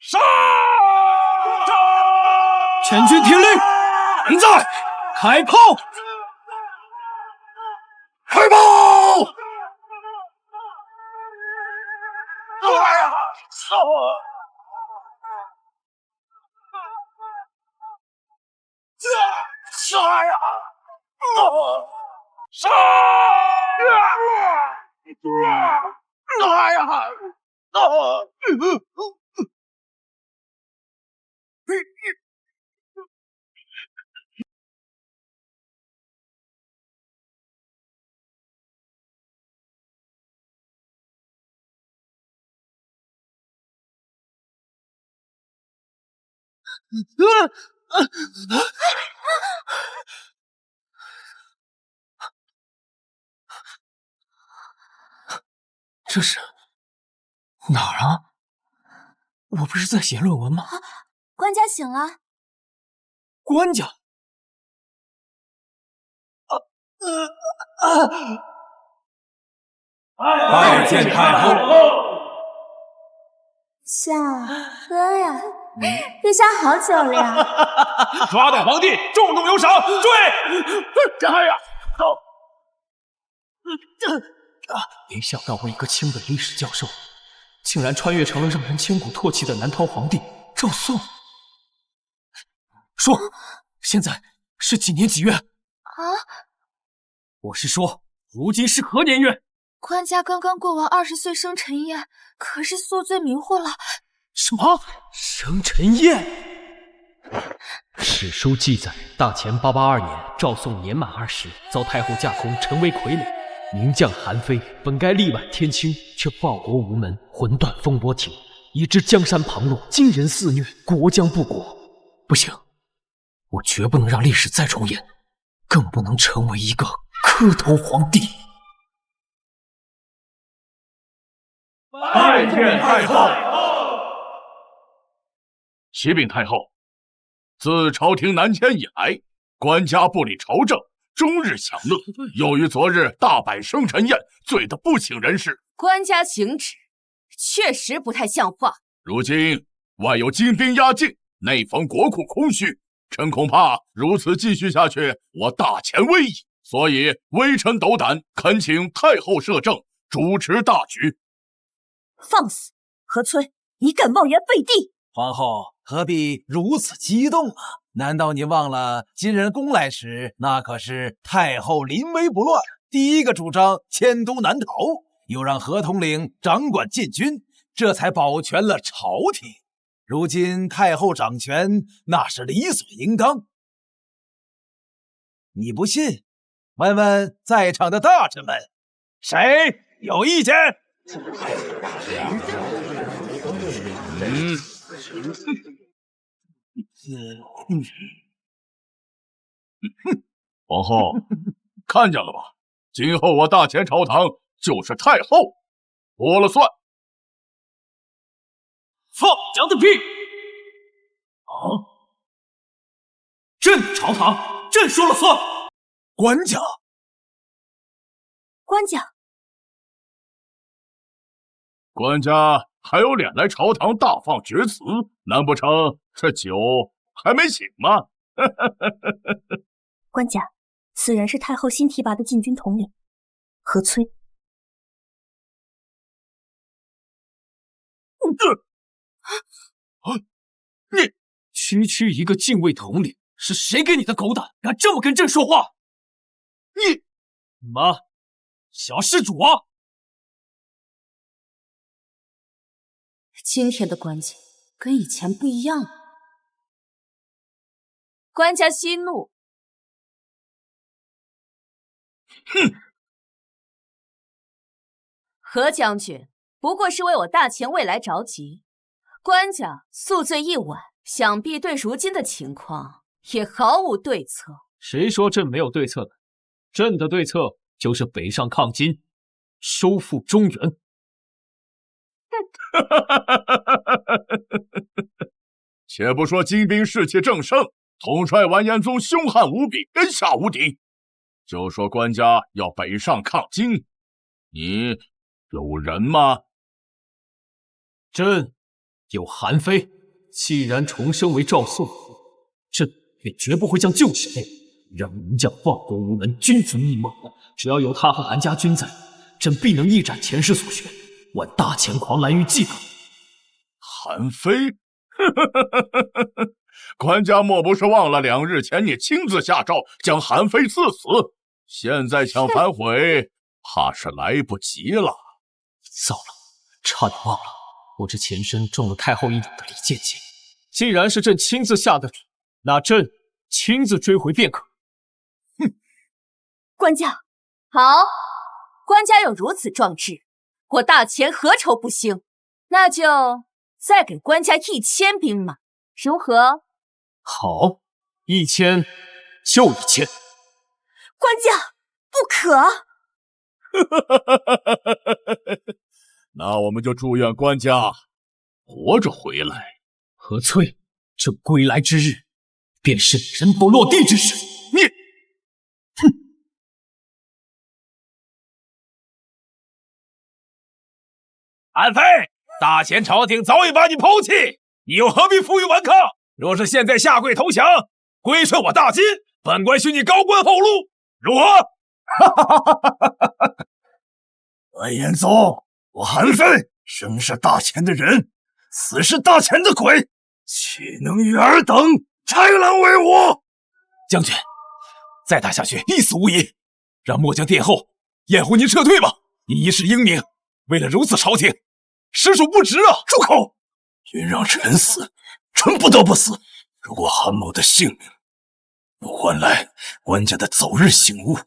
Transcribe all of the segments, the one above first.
杀！全军听令，人在，开炮！开炮！杀呀！杀！哎呀！这是哪儿啊？我不是在写论文吗？官家醒了。官家。拜见太后。小哥呀，陛下好久了呀！抓到皇帝，重重有赏！追！哎呀！没想到我一个清北历史教授，竟然穿越成了让人千古唾弃的南唐皇帝赵宋。说，现在是几年几月？啊？我是说，如今是何年月？官家刚刚过完20岁生辰宴，可是宿醉迷糊了。什么？生辰宴？史书记载，大前882年，赵宋年满20，遭太后架空，成为傀儡。名将韩非本该力挽天青，却报国无门，魂断风波亭，以致江山旁落，金人肆虐，国将不国。不行，我绝不能让历史再重演，更不能成为一个磕头皇帝。拜见太后。启禀太后，自朝廷南迁以来，官家不理朝政，终日享乐，又于昨日大摆生辰宴，醉得不省人事。官家行止，确实不太像话。如今外有金兵压境，内逢国库空虚，臣恐怕如此继续下去，我大前危矣。所以微臣斗胆，恳请太后摄政，主持大局。放肆！何崔，你敢妄言废帝！皇后何必如此激动啊？难道你忘了金人攻来时，那可是太后临危不乱，第一个主张迁都南逃，又让何统领掌管禁军，这才保全了朝廷。如今太后掌权，那是理所应当。你不信，问问在场的大臣们，谁有意见？皇后，看见了吧？今后我大前朝堂就是太后说了算。放羊的屁！啊！朕朝堂，朕说了算。官家，官家，官家还有脸来朝堂大放厥词？难不成这酒还没醒吗？官家，此人是太后新提拔的禁军统领何崔。你区一个禁卫统领，是谁给你的狗胆，敢这么跟朕说话？你妈，小施主啊！今天的官家跟以前不一样了。官家息怒。哼！何将军不过是为我大前未来着急，官家宿醉一晚，想必对如今的情况也毫无对策。谁说朕没有对策的？朕的对策就是北上抗金，收复中原。且不说金兵士气正盛，统帅完颜宗凶悍无比，天下无敌，就说官家要北上抗金，你有人吗？朕有韩非，既然重生为赵宋，朕便绝不会将旧事背，让名将放国无门，君子逆梦。只要有他和韩家军在，朕必能一展前世所学，挽大前狂澜于既可。韩非，官家莫不是忘了2日前你亲自下诏将韩非赐死？现在想反悔，怕是来不及了。糟了，差点忘了，我这前身中了太后一等的离间计。既然是朕亲自下的旨，那朕亲自追回便可。官家，好，官家有如此壮志，我大前何愁不兴？那就再给官家1000兵马，如何？好，1000就1000。官家不可！那我们就祝愿官家活着回来。何翠，这归来之日，便是人头落地之时。你，韩非，大前朝廷早已把你抛弃，你又何必负隅顽抗？若是现在下跪投降，归顺我大金，本官许你高官厚禄，如何？文彦宗，我韩非生是大前的人，死是大前的鬼，岂能与尔等豺狼为伍？将军，再打下去必死无疑，让末将殿后掩护您撤退吧。您一世英名，为了如此朝廷，实属不值啊！住口！君让臣死，臣不得不死。如果韩某的性命不换来官家的早日醒悟，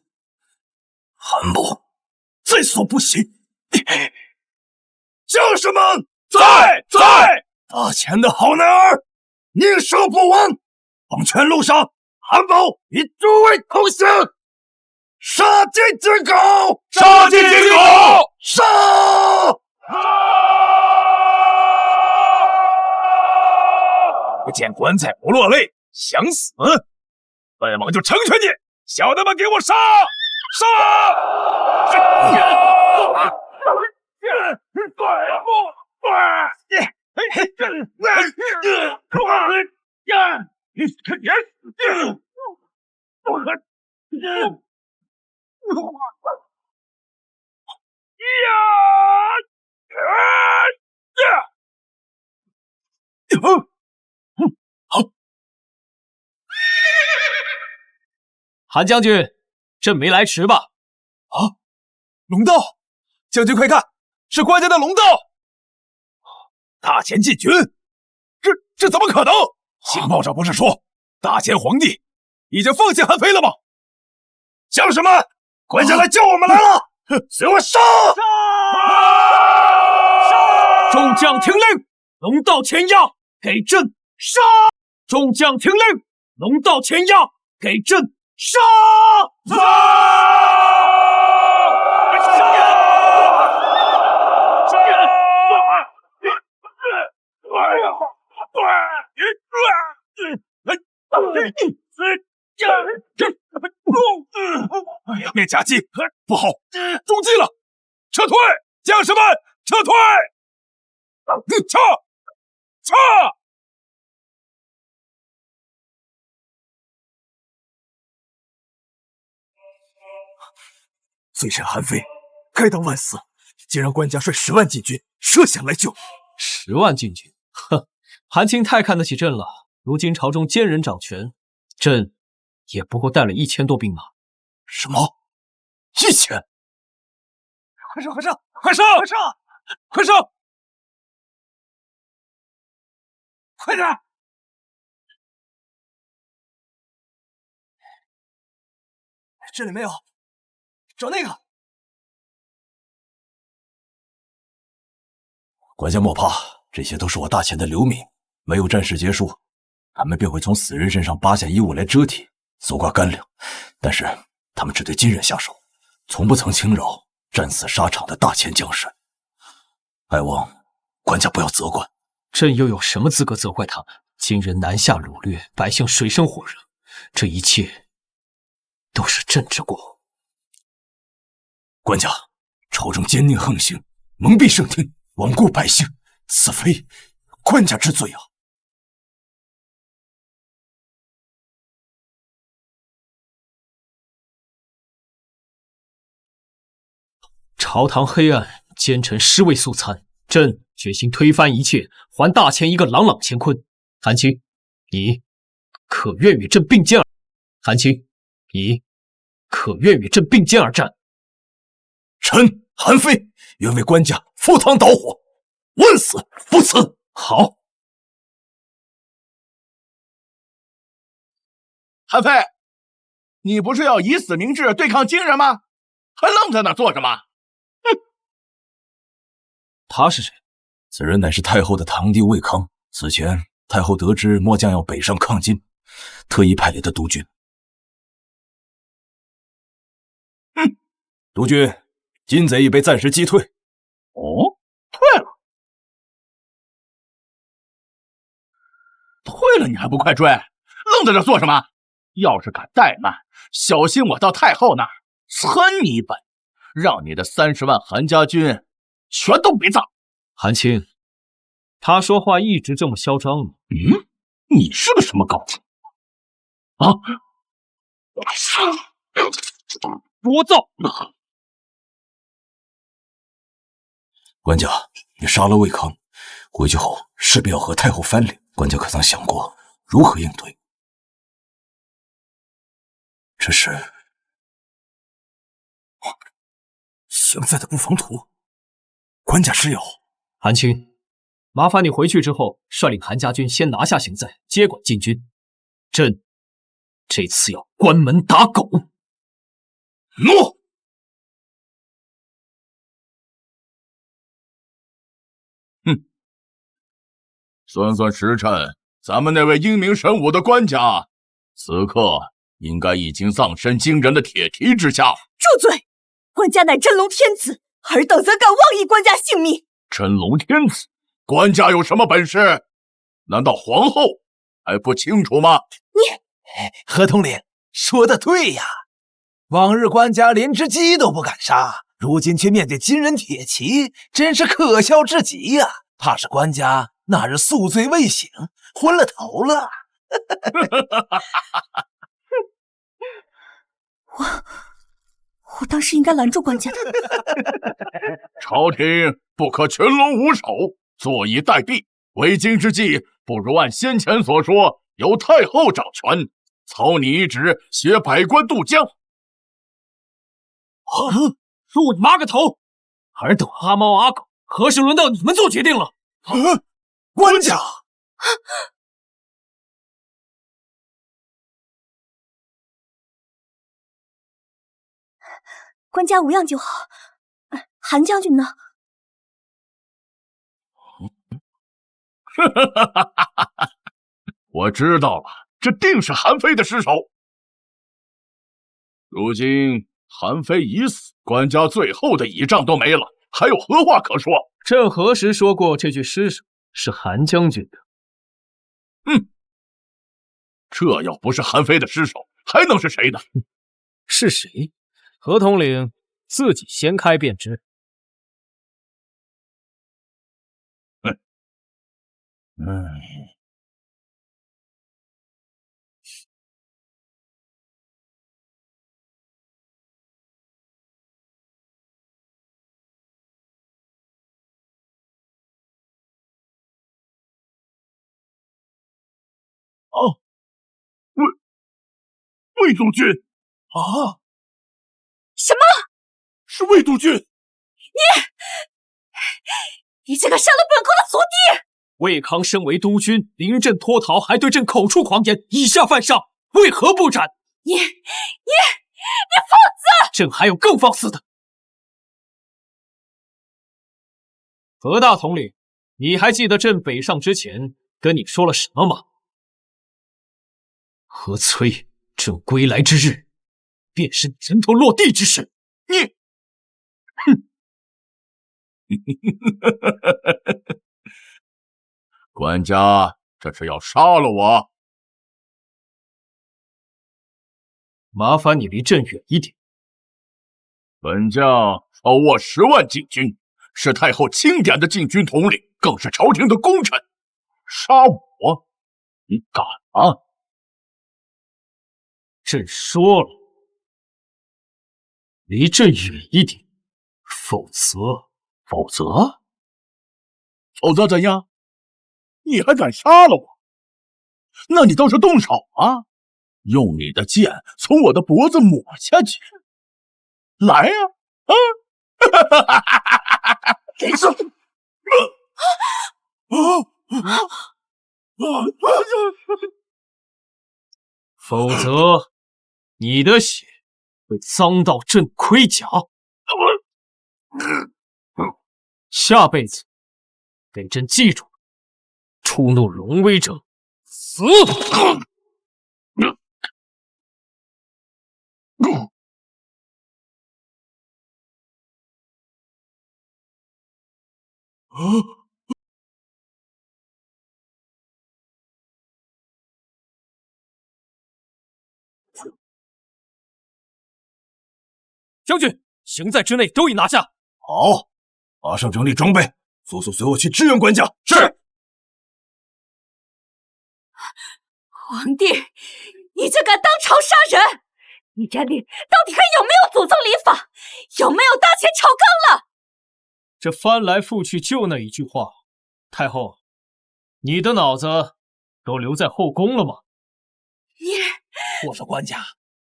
韩某在所不惜。将士们，在！大前的好男儿，宁胜不亡。黄泉路上，韩某与诸位同行。杀鸡儆狗！杀鸡儆狗！杀！不见棺材不落泪，想死，本王就成全你！小的们，给我杀！韩将军，朕没来迟吧？啊，龙道！将军快看，是官家的龙道！大前进军，这怎么可能？情报上不是说大前皇帝已经放弃韩非了吗？将士们，官家来叫我们来了！随我杀！众将听令，龙道前压，给朕杀！众将听令，龙道前压，给朕杀！面夹击，不好，中计了！撤退，将士们，撤退！撤！罪臣韩非，该当万死，竟让官家率10万禁军设想来救。10万禁军，哼！韩青太看得起朕了。如今朝中奸人掌权，朕也不过带了1000多兵马。什么？1000？快上！快点！这里没有，找那个。官家莫怕，这些都是我大前的流民。没有战事结束，他们便会从死人身上扒下衣物来遮体，搜刮干粮。但是他们只对金人下手，从不曾轻饶战死沙场的大前将士。哀望官家不要责怪。朕又有什么资格责怪他们？金人南下掳掠，百姓水深火热，这一切都是朕之过。官家，朝中奸佞横行，蒙蔽圣听，罔顾百姓，此非官家之罪啊！朝堂黑暗，奸臣尸位素餐，朕决心推翻一切，还大钱一个朗朗乾坤。韩青，你可愿与朕并肩？韩青，你可愿与朕并肩而战？臣韩非愿为官家赴汤蹈火，万死不辞。好，韩非，你不是要以死明志对抗金人吗？还愣在那做什么？他是谁？此人乃是太后的堂弟魏康。此前太后得知末将要北上抗金，特意派来的督军。督军，金贼已被暂时击退。哦，退了？退了你还不快追？愣在这做什么？要是敢怠慢，小心我到太后那儿参你一本，让你的30万韩家军全都陪葬。韩青，他说话一直这么嚣张吗？你是个什么高手啊？聒噪！官家，你杀了魏康，回去后势必要和太后翻脸。官家可曾想过如何应对？这是现在的布防图，官家是有。韩青，麻烦你回去之后，率领韩家军先拿下邢寨，接管禁军。朕这次要关门打狗。诺。算算时辰，咱们那位英明神武的官家，此刻应该已经葬身惊人的铁蹄之下。住嘴！官家乃真龙天子，尔等怎敢妄议官家性命？真龙天子，官家有什么本事？难道皇后还不清楚吗？何统领说的对呀，往日官家连只鸡都不敢杀，如今却面对金人铁骑，真是可笑至极呀！怕是官家那日宿醉未醒，昏了头了。我当时应该拦住官家的。朝廷不可群龙无首，坐以待毙。为今之计，不如按先前所说，由太后掌权，操你一职，携百官渡江。恕你妈个头！尔等阿猫阿狗，何时轮到你们做决定了？官家，官家无恙就好。韩将军呢？我知道了，这定是韩非的尸首。如今韩非已死，官家最后的倚仗都没了，还有何话可说？朕何时说过这具尸首是韩将军的？这要不是韩非的尸首，还能是谁的？是谁？何统领自己掀开便知。哦，魏督军啊！什么？是魏督军！你这个杀了本宫的族弟！魏康身为督军，临阵脱逃，还对朕口出狂言，以下犯上，为何不斩？你放肆！朕还有更放肆的。何大统领，你还记得朕北上之前跟你说了什么吗？何催，朕归来之日，便是你人头落地之时。你，官家这是要杀了我？麻烦你离朕远一点。本将手握10万禁军，是太后钦点的禁军统领，更是朝廷的功臣。杀我？你敢吗？朕说了，离朕远一点，否则怎样？你还敢杀了我？那你倒是动手啊！用你的剑从我的脖子抹下去，来呀！否则你的血会脏到朕盔甲。下辈子给朕记住，触怒龙威者死！将军，行在之内都已拿下。好，马上整理装备，速速随我去支援官家。是。皇帝，你竟敢当朝杀人！你这里到底还有没有祖宗礼法？有没有大钱炒纲了？这翻来覆去就那一句话，太后，你的脑子都留在后宫了吗？我说官家，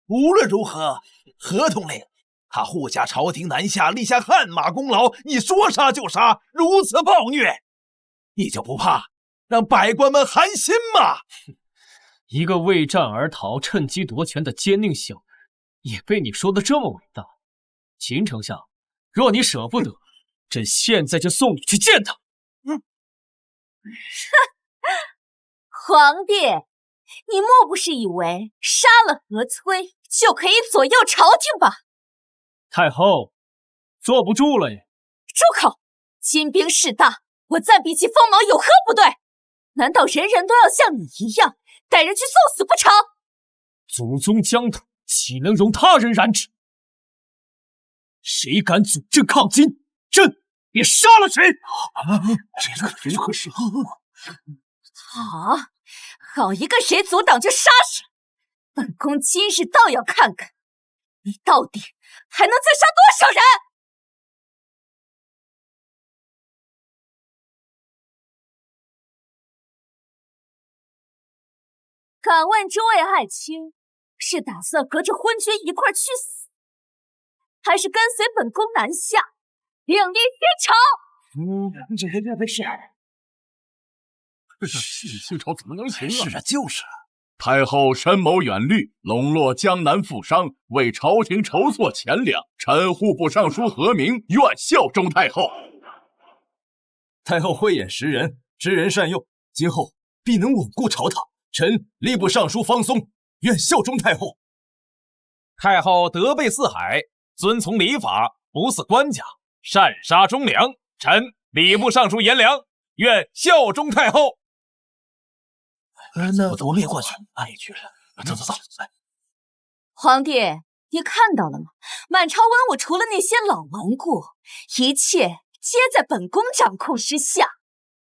无论如何，合同令他护驾朝廷南下，立下汗马功劳，你说杀就杀，如此暴虐，你就不怕让百官们寒心吗？一个为战而逃、趁机夺权的奸佞小人，也被你说的这么伟大。秦丞相，若你舍不得，朕现在就送你去见他。皇帝，你莫不是以为杀了何崔就可以左右朝廷吧？太后，坐不住了耶！住口！金兵势大，我暂比其锋芒有何不对？难道人人都要像你一样带人去送死不成？祖宗疆土，岂能容他人染指？谁敢阻朕抗金，朕便杀了谁！谁可是？好一个谁阻挡就杀谁！本宫今日倒要看看，你到底还能再杀多少人！敢问诸位爱卿，是打算和着昏君一块去死，还是跟随本宫南下，另立新朝？新朝怎么能行啊？是啊，就是啊。太后深谋远虑，笼络江南富商，为朝廷筹措钱粮。臣户部尚书何明愿效忠太后。太后慧眼识人，知人善用，今后必能稳固朝堂。臣吏部尚书方松愿效忠太后。太后德备四海，遵从礼法，不似官家，善杀忠良。臣礼部尚书颜良愿效忠太后。那我们也过去。哎，去了，走。皇帝，你看到了吗？满朝文武除了那些老顽固，一切皆在本宫掌控之下。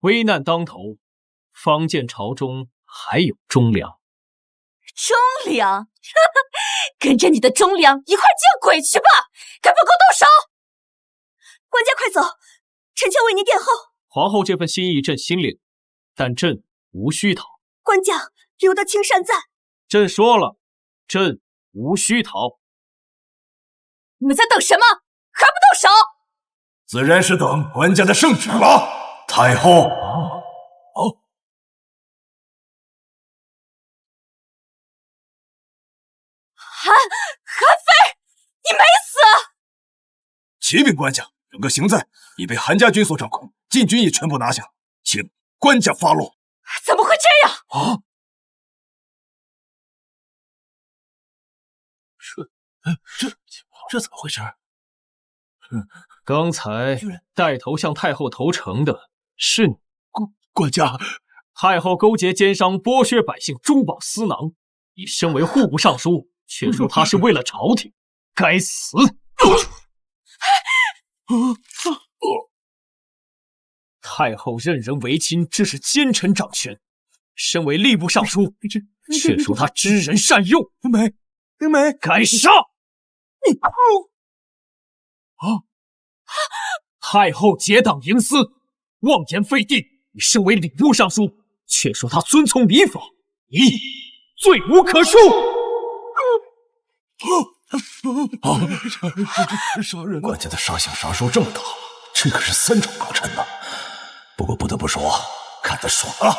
危难当头，方见朝中还有忠良。忠良？跟着你的忠良一块见鬼去吧！给本宫动手！官家快走，臣妾为您殿后。皇后这份心意朕心领，但朕无需讨。官家留得青山在。朕说了，朕无需讨。你们在等什么？还不动手？自然是等官家的圣旨了，太后。韩非，你没死！启禀官家，整个行在已被韩家军所掌控，禁军也全部拿下，请官家发落。怎么会这样？这怎么回事？刚才带头向太后投诚的是你，官家。太后勾结奸商，剥削百姓，珠宝私囊。你身为户部尚书，却说他是为了朝廷，该死！太后任人唯亲，这是奸臣掌权。身为吏部尚书，却说他知人善诱，没，该杀！太后结党营私，妄言废帝。你身为礼部尚书，却说他遵从礼法，你罪无可恕。杀人！管家的杀相杀数这么大，这可是3重大臣呐。不过不得不说，看得爽啊！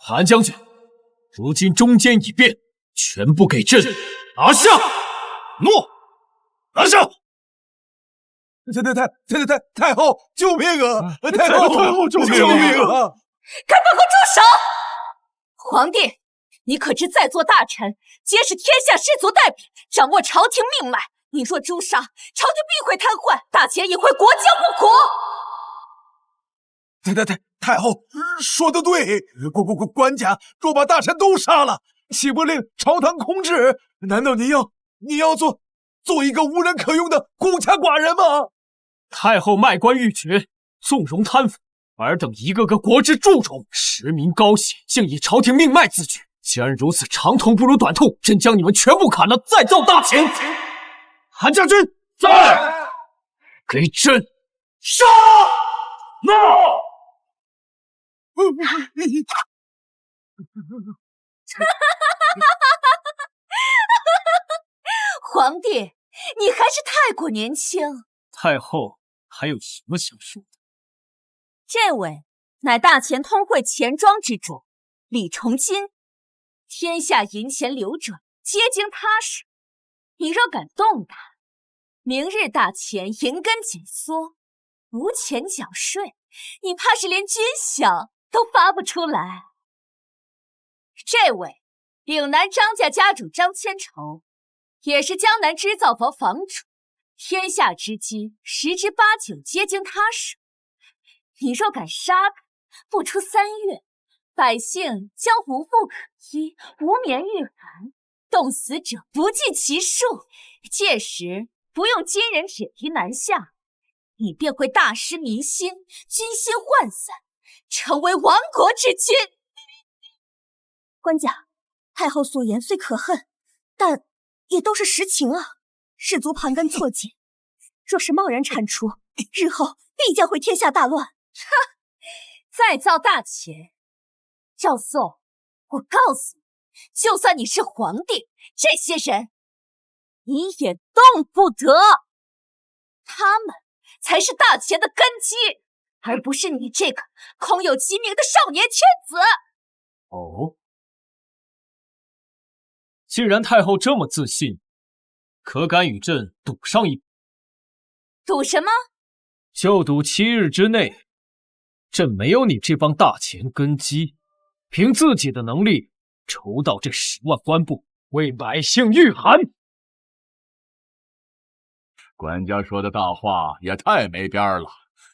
韩将军，如今中间已变，全部给朕拿下！诺，拿下！太后，救命啊！太后，救命啊！该把我住手！皇帝，你可知在座大臣皆是天下士族代表，掌握朝廷命脉。你若诛杀，朝廷必会瘫痪，大钱也会国将不苦。太后说得对，官家若把大臣都杀了，岂不令朝堂空置？难道你要做一个无人可用的孤家寡人吗？太后卖官鬻爵，纵容贪腐，尔等一个个国之蛀虫，实名高显，竟以朝廷命脉自居。既然如此，长痛不如短痛，朕将你们全部砍了，再造大钱。韩将军在，给朕杀！诺。皇帝，你还是太过年轻。太后还有什么想说的？这位乃大钱通会钱庄之主李崇金，天下银钱流转，皆经他手。你若敢动他，明日大钱银根紧缩，无钱缴税，你怕是连军饷都发不出来。这位岭南张家家主张千愁，也是江南织造坊坊主，天下之机10之8、9皆经他手。你若敢杀他，不出3月，百姓将无妇可依，无眠御寒，冻死者不计其数。届时不用金人铁蹄南下，你便会大失民心，军心涣散，成为亡国之君。官家，太后所言虽可恨，但也都是实情啊。士族盘根错节，若是贸然铲除，日后必将会天下大乱。再造大钱，赵宋，我告诉你，就算你是皇帝，这些人你也动不得。他们才是大钱的根基，而不是你这个空有其名的少年犬子。哦，既然太后这么自信，可敢与朕赌上一把？赌什么？就赌7日之内，朕没有你这帮大钱根基，凭自己的能力筹到这10万官布，为百姓御寒。管家说的大话也太没边儿了。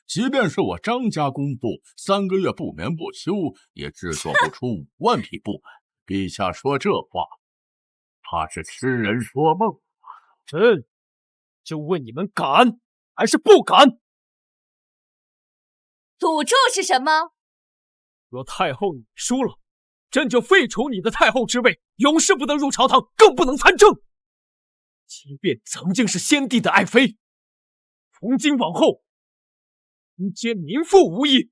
即便是我张家公布3个月不眠不休，也制作不出5万匹布来。陛下说这话，怕是痴人说梦。朕就问你们敢还是不敢？赌注是什么？若太后你输了，朕就废除你的太后之位，永世不得入朝堂，更不能参政。即便曾经是先帝的爱妃，从今往后，你皆民妇无异。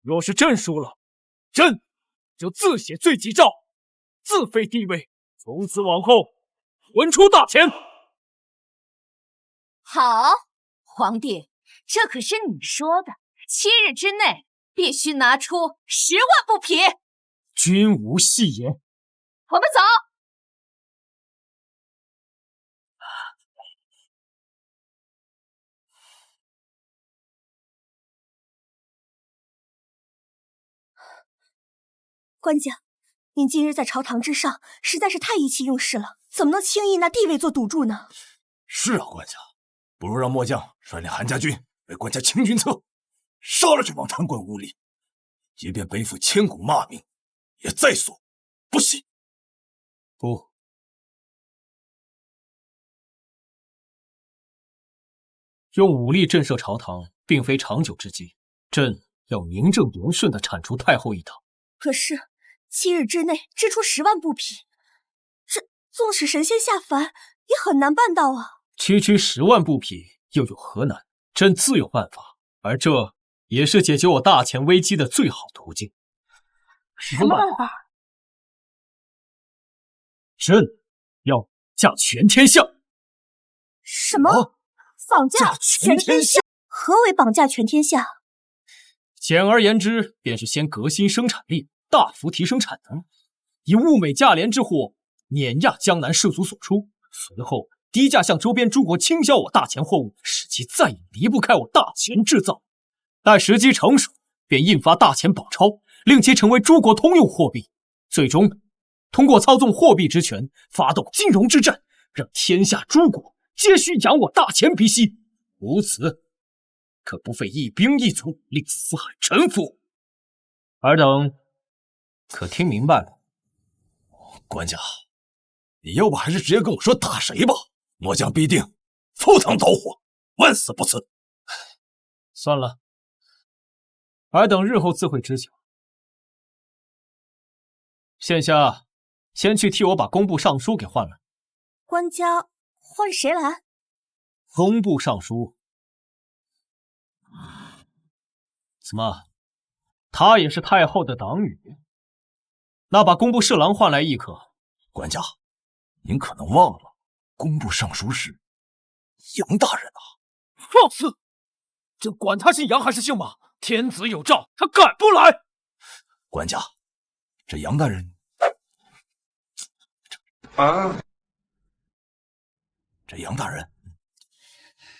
若是朕输了，朕就自写罪己诏，自废帝位，从此往后滚出大钱。好，皇帝，这可是你说的，7日之内必须拿出10万布匹。君无戏言。我们走。官家，您今日在朝堂之上实在是太意气用事了，怎么能轻易拿地位做赌注呢？是啊，官家，不如让末将率领韩家军为官家清君侧，杀了这帮贪官污吏，即便背负千古骂名，也在所不惜。不，用武力震慑朝堂，并非长久之计。朕要名正言顺地铲除太后一党。可是7日之内织出10万布匹，这纵使神仙下凡也很难办到啊！区区10万布匹又有何难？朕自有办法，而这也是解决我大钱危机的最好途径。什么办法？朕要架全天下。什么？绑架全天下？何为绑架全天下？简而言之，便是先革新生产力，大幅提升产能，以物美价廉之货碾压江南士族所出，随后低价向周边诸国倾销我大钱货物，使其再也离不开我大钱制造。待时机成熟，便印发大钱宝钞，令其成为诸国通用货币。最终，通过操纵货币之权，发动金融之战，让天下诸国皆需仰我大钱鼻息。如此，可不费一兵一卒，令四海臣服。尔等可听明白了？官家，你要不还是直接跟我说打谁吧？末将必定赴汤蹈火，万死不辞。算了，尔等日后自会知晓。现下先去替我把工部尚书给换了。官家换谁来？工部尚书。怎么，她也是太后的党羽？那把工部侍郎换来亦可。官家，您可能忘了，工部尚书是杨大人啊！放肆！朕管他姓杨还是姓马，天子有诏，他敢不来？官家，这杨大人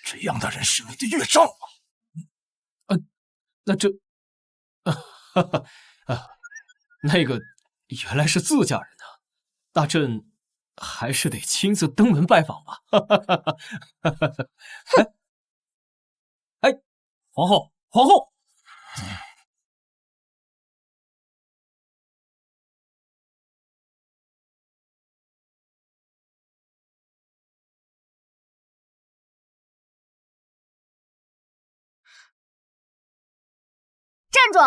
这杨大人是你的岳丈啊！那这，那个原来是自家人啊，那朕还是得亲自登门拜访吧。哎，皇后，皇后！站住！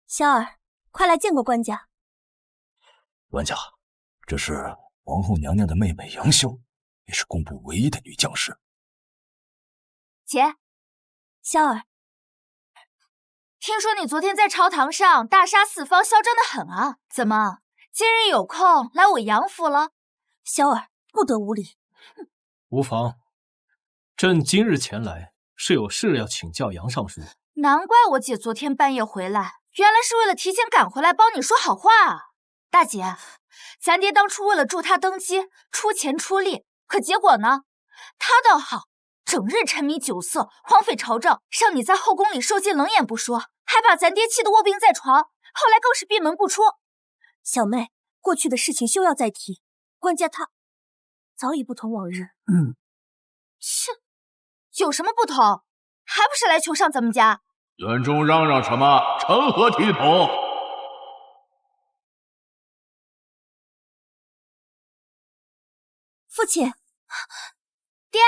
小儿，快来见过官家。官家，这是皇后娘娘的妹妹杨修，也是工部唯一的女将士。姐，小儿，听说你昨天在朝堂上大杀四方，嚣张得很啊！怎么，今日有空来我杨府了？小儿不得无礼。无妨，朕今日前来是有事要请教杨尚书。难怪我姐昨天半夜回来，原来是为了提前赶回来帮你说好话啊！大姐，咱爹当初为了助她登基，出钱出力，可结果呢？他倒好，整日沉迷酒色，荒废朝政，让你在后宫里受尽冷眼不说，还把咱爹气得卧病在床，后来更是闭门不出。小妹，过去的事情休要再提，官家他早已不同往日。切，有什么不同？还不是来求上咱们家？院中嚷嚷什么？成何体统？父亲，爹，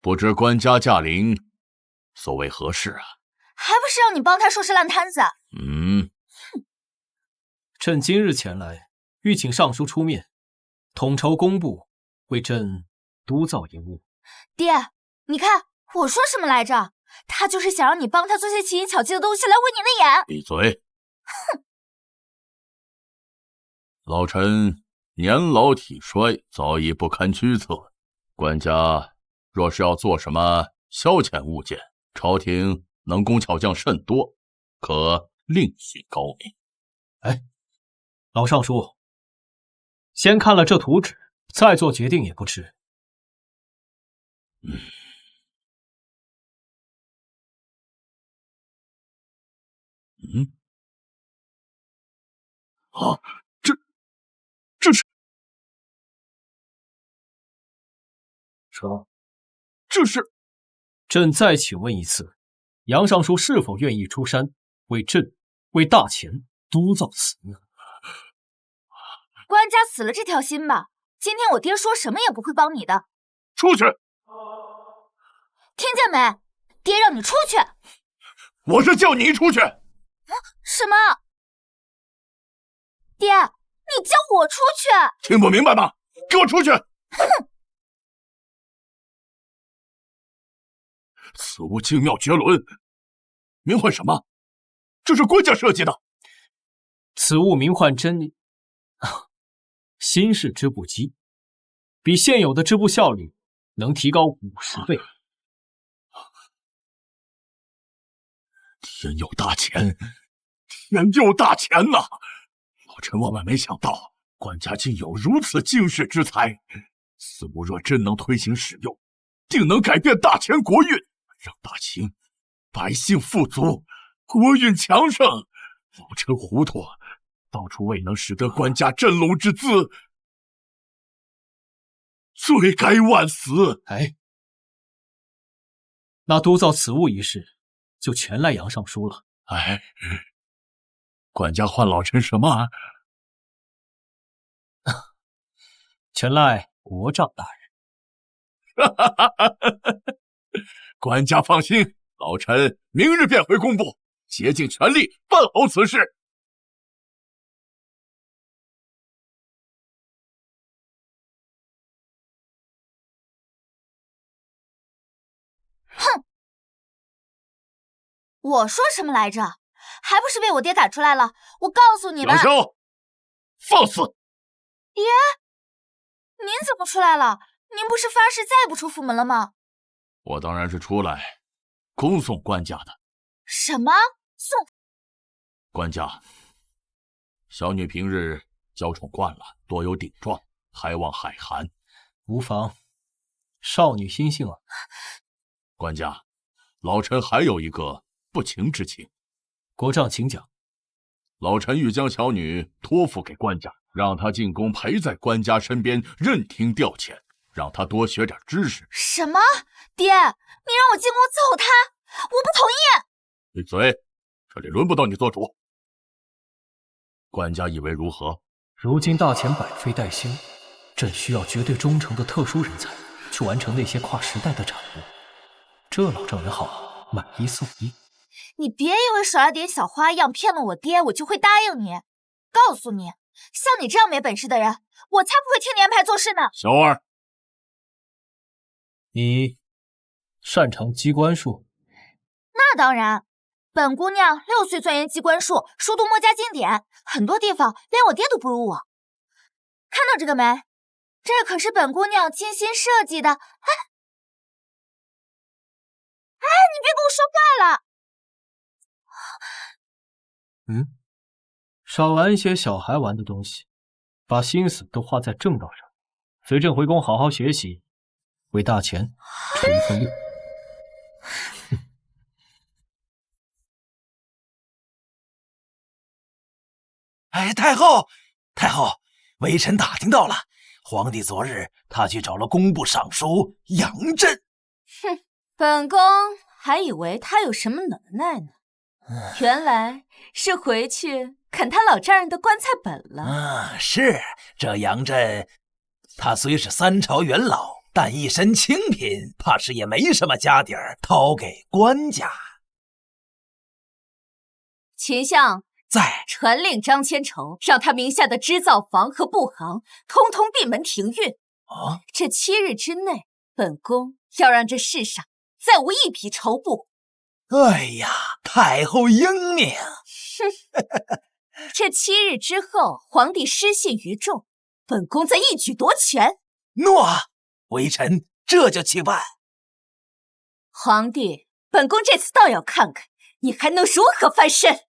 不知官家驾临，所谓何事啊？还不是让你帮他收拾烂摊子？朕今日前来，欲请尚书出面，统筹工部，为朕督造营务。爹，你看我说什么来着？他就是想让你帮他做些奇淫巧技的东西来毁你的眼。闭嘴！哼！老臣年老体衰，早已不堪居策。官家若是要做什么消遣物件，朝廷能工巧匠甚多，可另寻高明。哎，老尚书，先看了这图纸，再做决定也不迟。这是说，这是。朕再请问一次，杨尚书是否愿意出山为朕、为大钱督造此业？官家死了这条心吧。今天我爹说什么也不会帮你的。出去！听见没？爹让你出去。我是叫你出去。什么？爹，你叫我出去？听不明白吗？给我出去！哼！此物精妙绝伦，名唤什么？这是官家设计的。此物名唤新式织布机，比现有的织布效率能提高50倍。天佑大钱，天佑大钱呐！老臣万万没想到，官家竟有如此惊世之才。此物若真能推行使用，定能改变大钱国运，让大清百姓富足，国运强盛。老臣糊涂，当初未能使得官家振聋之资，罪该万死。哎，那督造此物一事，就全赖杨尚书了。哎，官家唤老臣什么？全赖国丈大人。官家放心，老臣明日便回工部，竭尽全力办好此事。哼！我说什么来着？还不是被我爹赶出来了？我告诉你们，杨逍，放肆！爹，您怎么出来了？您不是发誓再不出府门了吗？我当然是出来恭送官家的。什么？送？官家，小女平日娇宠惯了，多有顶撞，还望海涵。无妨，少女心性啊。官家，老臣还有一个不情之请。国丈请讲。老臣欲将小女托付给官家，让她进宫陪在官家身边，任听调遣，让她多学点知识。什么？爹，你让我进宫伺候她，我不同意！闭嘴，这里轮不到你做主。官家以为如何？如今大钱百废待兴，朕需要绝对忠诚的特殊人才，去完成那些跨时代的产物。这老丈人好啊，买一送一。你别以为耍了点小花样骗了我爹，我就会答应你。告诉你，像你这样没本事的人，我才不会听你安排做事呢。小二，你擅长机关术？那当然，本姑娘6岁钻研机关术，熟读墨家经典，很多地方连我爹都不如我。看到这个没？这可是本姑娘精心设计的。哎，你别给我说坏了！少玩一些小孩玩的东西，把心思都花在正道上。随朕回宫好好学习，为大钱出一份力。哎，太后，太后，微臣打听到了，皇帝昨日他去找了工部尚书杨震。哼，本宫还以为他有什么能耐呢，原来是回去啃他老丈人的棺材本了。是这杨震，他虽是3朝元老，但一身清贫，怕是也没什么家底儿掏给官家。秦相在，传令张千筹，让他名下的织造房和布行通通闭门停运。这7日之内，本宫要让这世上再无一匹绸布。哎呀，太后英明！这7日之后，皇帝失信于众，本宫再一举夺权。诺，微臣这就去办。皇帝，本宫这次倒要看看你还能如何翻身。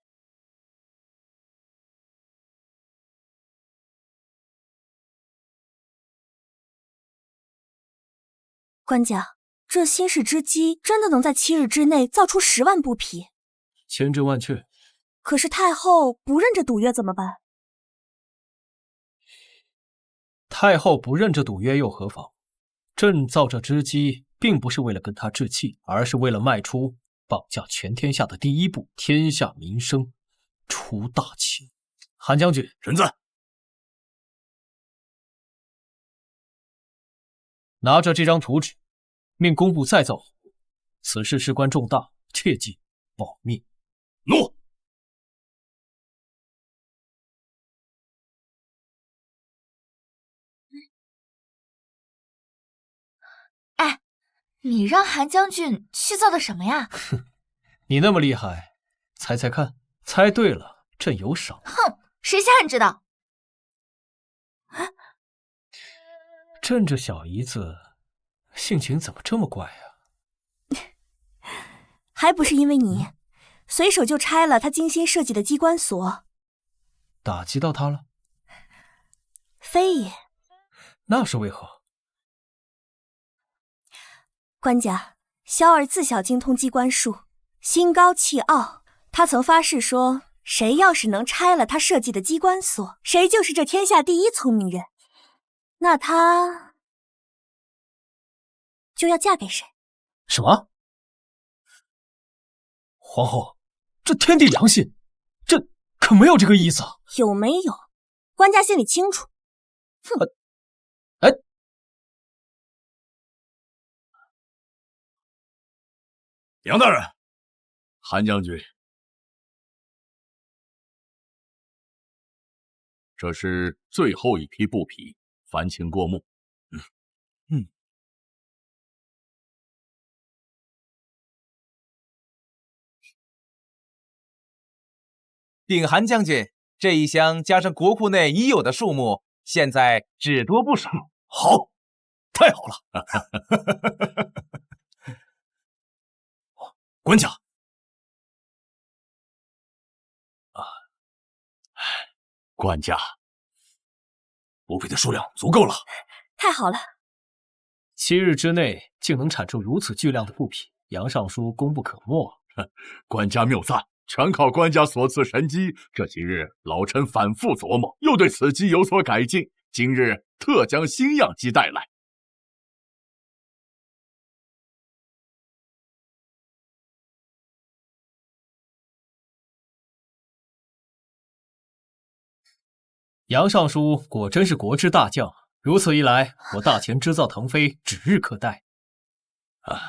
官家，这新式织机真的能在7日之内造出10万布匹？千真万确。可是太后不认这赌约怎么办？太后不认这赌约又何妨？朕造这织机，并不是为了跟她置气，而是为了迈出绑架全天下的第一步，天下民生出大清。韩将军，臣在。拿着这张图纸，命工部再造火炉。此事事关重大，切记保密。诺。哎，你让韩将军去造的什么呀？你那么厉害，猜猜看，猜对了朕有赏。哼，谁下人知道？朕这小姨子性情怎么这么怪啊？还不是因为你，随手就拆了他精心设计的机关锁。打击到他了？非也。那是为何？官家，萧儿自小精通机关术，心高气傲。他曾发誓说，谁要是能拆了他设计的机关锁，谁就是这天下第一聪明人。那他就要嫁给谁？什么？皇后，这天地良心，朕可没有这个意思。有没有？官家心里清楚。哼！杨大人，韩将军，这是最后一批布匹，烦请过目。禀韩将军，这一箱加上国库内已有的数目，现在只多不少。好，太好了！官家，官家，布匹的数量足够了。太好了！7日之内竟能产出如此巨量的布匹，杨尚书功不可没。官家谬赞，全靠官家所赐神机。这几日老臣反复琢磨，又对此机有所改进。今日特将新样机带来。杨尚书果真是国之大将，如此一来，我大前织造腾飞指日可待。哼，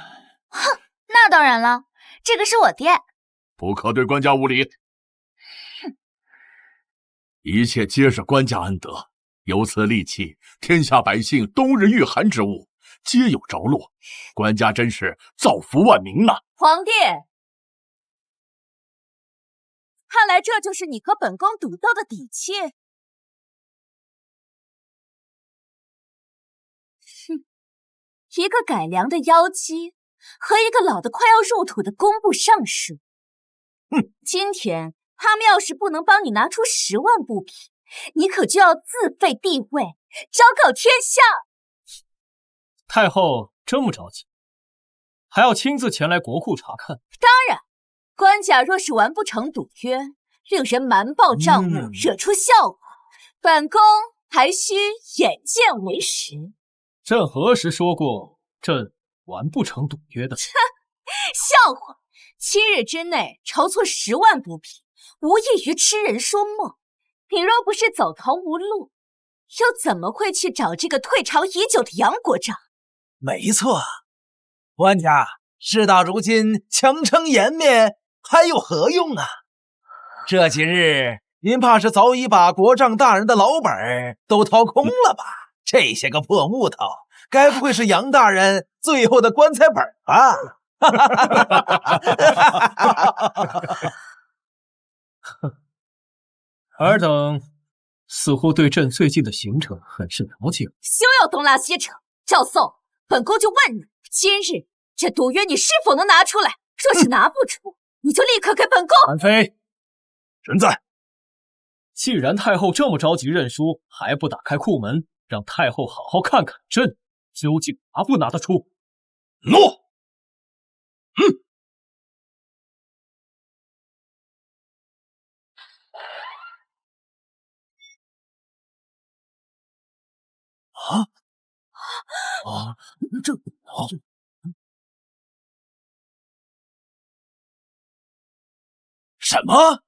那当然了，这个是我爹。不可对官家无礼。一切皆是官家恩德，有此利器，天下百姓冬日御寒之物皆有着落。官家真是造福万民呐！皇帝，看来这就是你和本宫赌斗的底气。哼，一个改良的妖姬和一个老得快要入土的工部尚书。今天他们要是不能帮你拿出10万布匹，你可就要自废帝位，昭告天下。太后这么着急，还要亲自前来国库查看？当然，官家若是完不成赌约，令人瞒报账务，惹出笑话，本宫还需眼见为实。朕何时说过朕完不成赌约的？笑话！7日之内筹措10万布匹，无异于痴人说梦。你若不是走投无路，又怎么会去找这个退朝已久的杨国丈？没错，官家，事到如今，强撑颜面还有何用啊？这几日，您怕是早已把国丈大人的老本都掏空了吧？这些个破木头，该不会是杨大人最后的棺材本吧？尔等似乎对朕最近的行程很是了解。休要东拉西扯，赵宋，本宫就问你，今日这赌约你是否能拿出来？若是拿不出，你就立刻给本宫。韩非，臣在。既然太后这么着急认输，还不打开库门，让太后好好看看朕究竟拿不拿得出？诺。什么？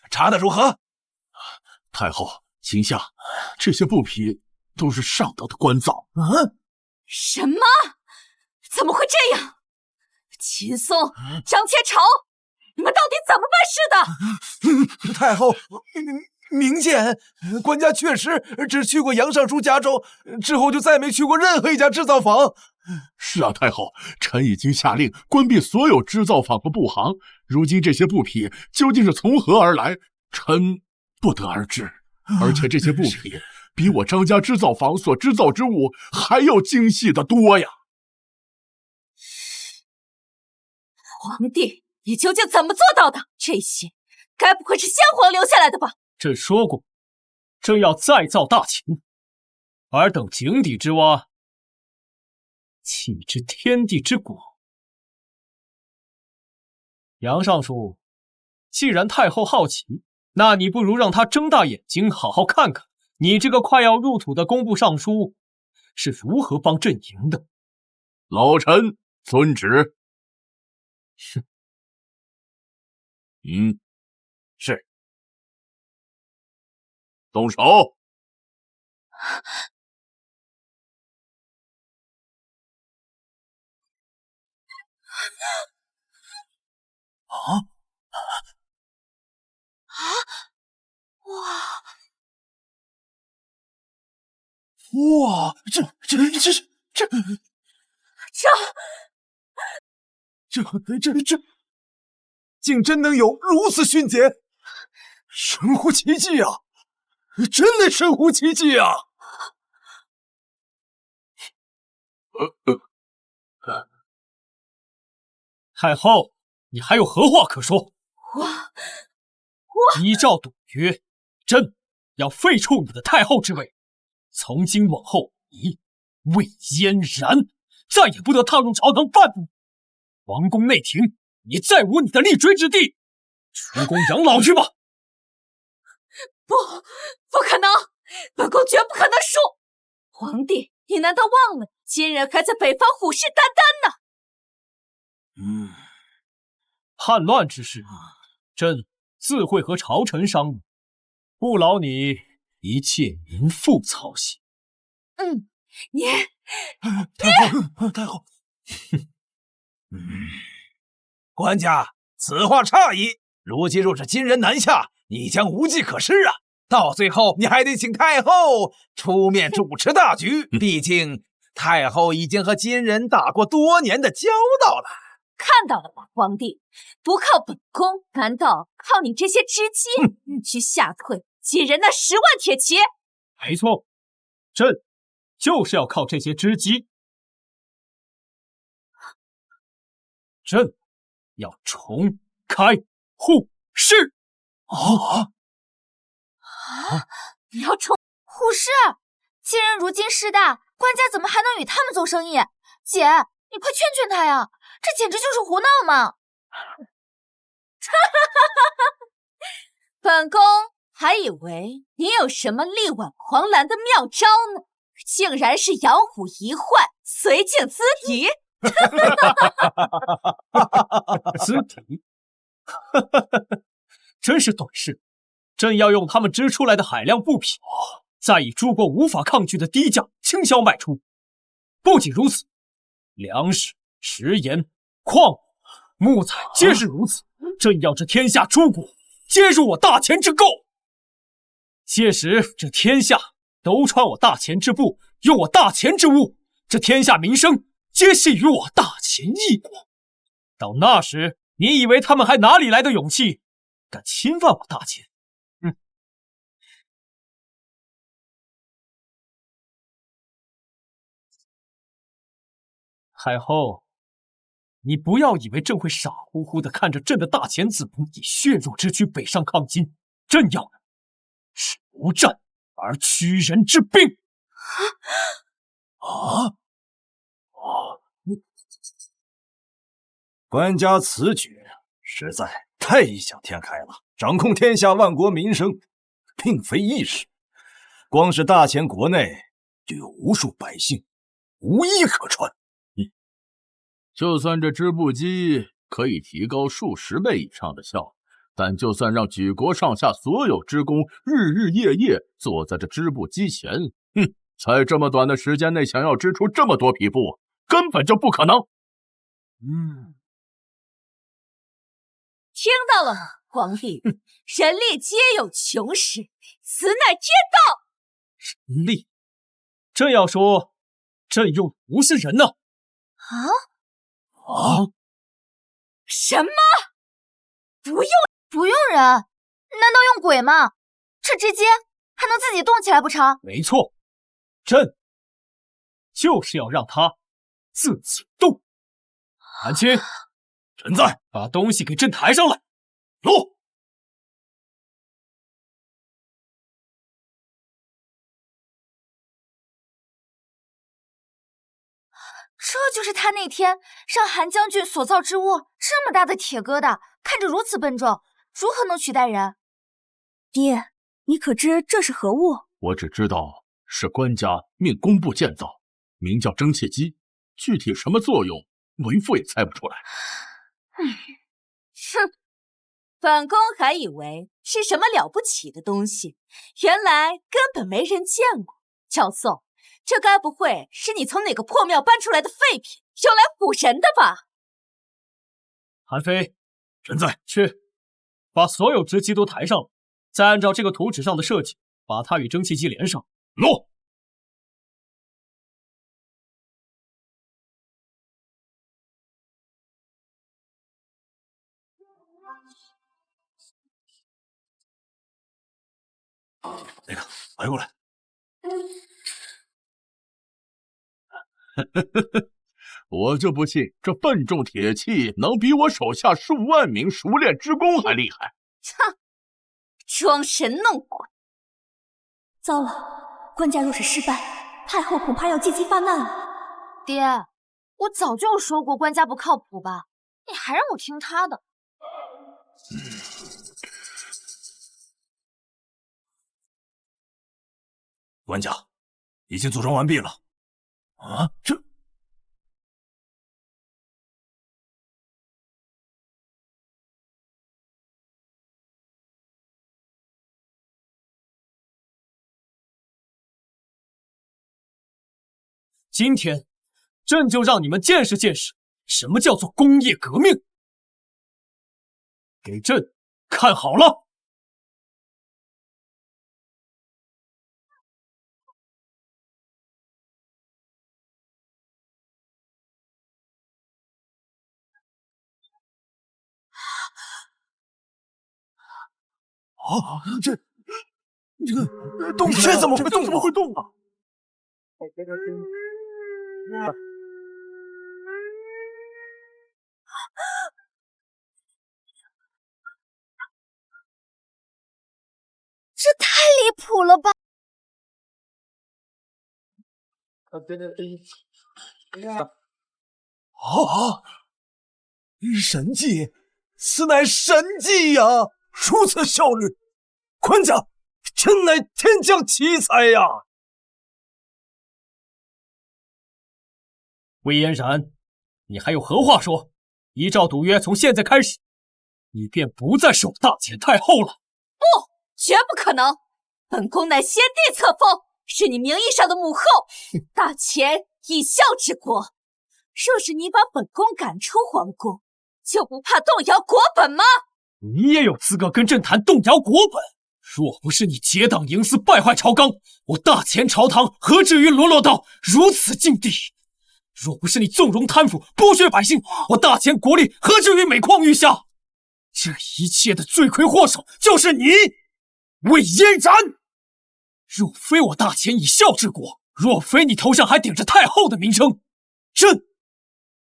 查得如何？太后，请下，这些布匹都是上等的官造。什么？怎么会这样？秦松、张千朝，你们到底怎么办事的？太后，明鉴，官家确实只去过杨尚书家中，之后就再没去过任何一家制造坊。是啊，太后，臣已经下令关闭所有织造坊和布行。如今这些布匹究竟是从何而来，臣不得而知。而且这些布匹比我张家织造坊所织造之物还要精细得多呀！皇帝，你究竟怎么做到的？这些该不会是先皇留下来的吧？朕说过，朕要再造大秦，尔等井底之蛙，岂知天地之广？杨尚书，既然太后好奇，那你不如让她睁大眼睛，好好看看你这个快要入土的工部尚书是如何帮朕赢的。老臣遵旨。是。是。动手。哇，这，竟真能有如此迅捷，神乎其技啊！真的神乎其技啊！太后，你还有何话可说？依照赌约，朕要废黜你的太后之位，从今往后，你魏嫣然再也不得踏入朝堂半步。皇宫内廷，你再无你的立锥之地，出宫养老去吧。不可能，本宫绝不可能输。皇帝，你难道忘了今人还在北方虎视眈眈呢？叛乱之事，朕自会和朝臣商议，不劳你一切民妇操心。你太后，官家，此话差矣。如今若是金人南下，你将无计可施啊！到最后，你还得请太后出面主持大局。毕竟太后已经和金人打过多年的交道了。看到了吧，皇帝，不靠本宫，难道靠你这些知姬去吓退金人那10万铁骑？没错，朕就是要靠这些知姬。朕要重开户市。你要重虎视？金人如今势大，官家怎么还能与他们做生意？姐，你快劝劝他呀！这简直就是胡闹嘛！本宫还以为你有什么力挽狂澜的妙招呢，竟然是养虎一患，绥靖资敌。资敌？真是短视！朕要用他们织出来的海量布匹，再以诸国无法抗拒的低价倾销卖出。不仅如此，粮食、食盐、矿物、木材皆是如此。朕要这天下诸国皆入我大钱之购。届时这天下都穿我大钱之布，用我大钱之物，这天下民生皆系于我大钱一国。到那时，你以为他们还哪里来的勇气，敢侵犯我大钱？太后，你不要以为朕会傻乎乎的看着朕的大钱子民以血肉之躯北上抗金，朕要的是不战而屈人之兵。官家此举实在太异想天开了，掌控天下万国民生，并非易事。光是大钱国内就有无数百姓无衣可穿。就算这织布机可以提高数十倍以上的效率，但就算让举国上下所有织工日日夜夜坐在这织布机前，在这么短的时间内想要织出这么多匹布，根本就不可能。听到了吗，皇帝？人力皆有穷时，此乃天道。人力？这样说，朕用的不是人呢？什么？不用人？难道用鬼吗？这织机还能自己动起来不成？没错，朕就是要让他自己动。韩青，臣在。把东西给朕抬上来。走。这就是他那天让韩将军所造之物，这么大的铁疙瘩，看着如此笨重，如何能取代人？爹，你可知这是何物？我只知道是官家命工部建造，名叫蒸汽机，具体什么作用，为父也猜不出来。哼，本宫还以为是什么了不起的东西，原来根本没人见过。教授，这该不会是你从哪个破庙搬出来的废品，用来唬人的吧？韩非，臣在。去，把所有织机都抬上来，再按照这个图纸上的设计，把它与蒸汽机连上。诺。那个，抬过来。我就不信这笨重铁器能比我手下数万名熟练织工还厉害。哼，装神弄鬼。糟了，官家若是失败，太后恐怕要借机发难了。爹，我早就有说过官家不靠谱吧？你还让我听他的？官家已经组装完毕了。这今天，朕就让你们见识见识什么叫做工业革命。给朕看好了！这个动起来了，怎么会动啊？这太离谱了吧！神技，此乃神技呀！如此效率，官家真乃天降奇才呀！魏嫣然，你还有何话说？依照赌约，从现在开始，你便不再是我大前太后了。不，绝不可能！本宫乃先帝册封，是你名义上的母后，大前以孝治国。若是你把本宫赶出皇宫，就不怕动摇国本吗？你也有资格跟朕谈动摇国本？若不是你结党营私，败坏朝纲，我大前朝堂何至于沦落到如此境地？若不是你纵容贪腐，剥削百姓，我大前国力何至于每况愈下？这一切的罪魁祸首就是你，魏嫣然。若非我大前以孝治国，若非你头上还顶着太后的名声，朕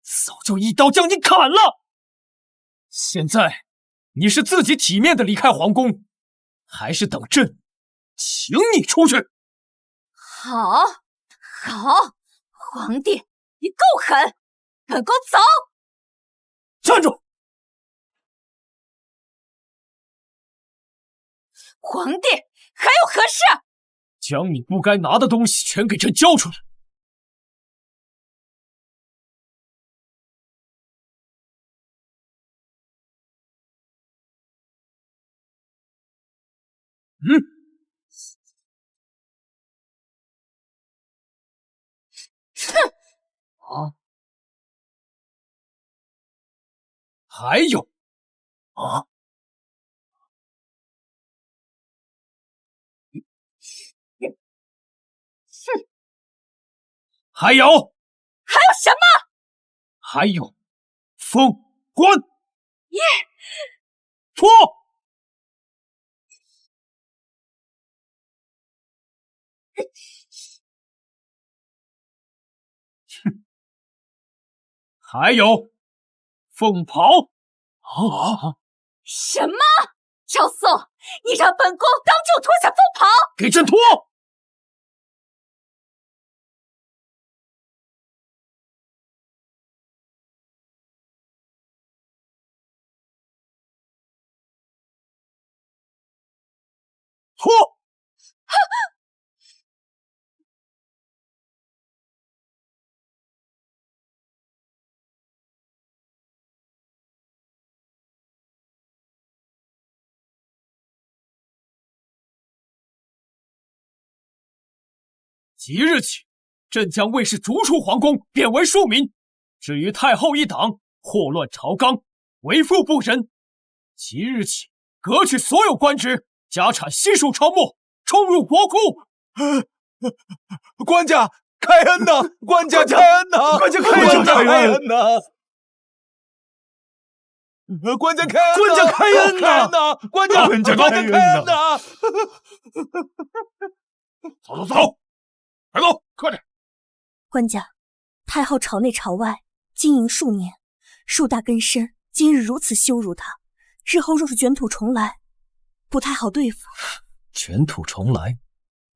早就一刀将你砍了。现在你是自己体面的离开皇宫，还是等朕请你出去？好，好，皇帝，你够狠！本宫走。站住！皇帝，还有何事？将你不该拿的东西全给朕交出来！哼！还有，啊！哼！还有什么？还有，封官！脱！哼！还有，凤袍！什么？赵宋，你让本宫当众脱下凤袍！给朕脱！脱！即日起，朕将卫士逐出皇宫，贬为庶民。至于太后一党，祸乱朝纲，为父不仁。即日起，革去所有官职，家产悉数抄没，充入国库。官家开恩呐！官家开恩呐！官家开恩呐！官家开恩！官家开恩呐！官家开恩呐！走！快走，快点！官家，太后朝内朝外经营数年，树大根深，今日如此羞辱她，日后若是卷土重来，不太好对付。卷土重来，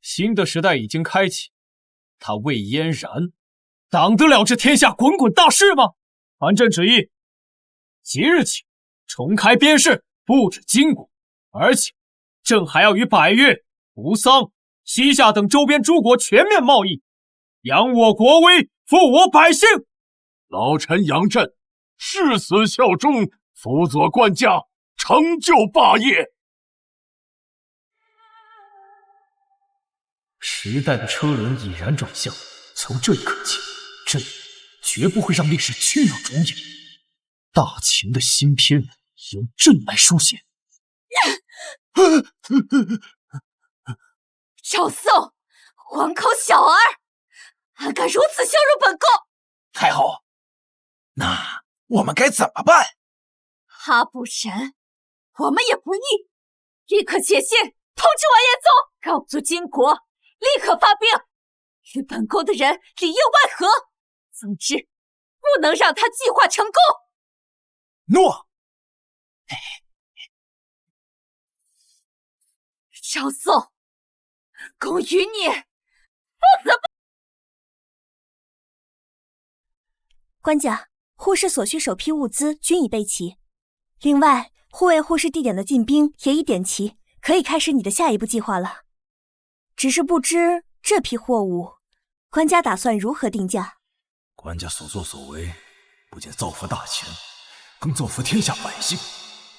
新的时代已经开启，他魏嫣然挡得了这天下滚滚大势吗？传朕旨意，即日起重开边市，布置金国，而且朕还要与百越、扶桑、西夏等周边诸国全面贸易，扬我国威，富我百姓。老臣杨震誓死效忠，辅佐官家，成就霸业。时代的车轮已然转向，从这一刻起，朕绝不会让历史屈辱重演。大秦的新篇由朕来书写。赵宋，黄口小儿，还敢如此羞辱本宫！太后，那我们该怎么办？他不仁，我们也不义。立刻写信通知完颜宗，告诉金国，立刻发兵，与本宫的人里应外合。总之，不能让他计划成功。诺。赵宋，公与你不死不。官家，护士所需首批物资均已备齐，另外护卫护士地点的进兵也已点齐，可以开始你的下一步计划了。只是不知这批货物，官家打算如何定价？官家所作所为，不仅造福大秦，更造福天下百姓。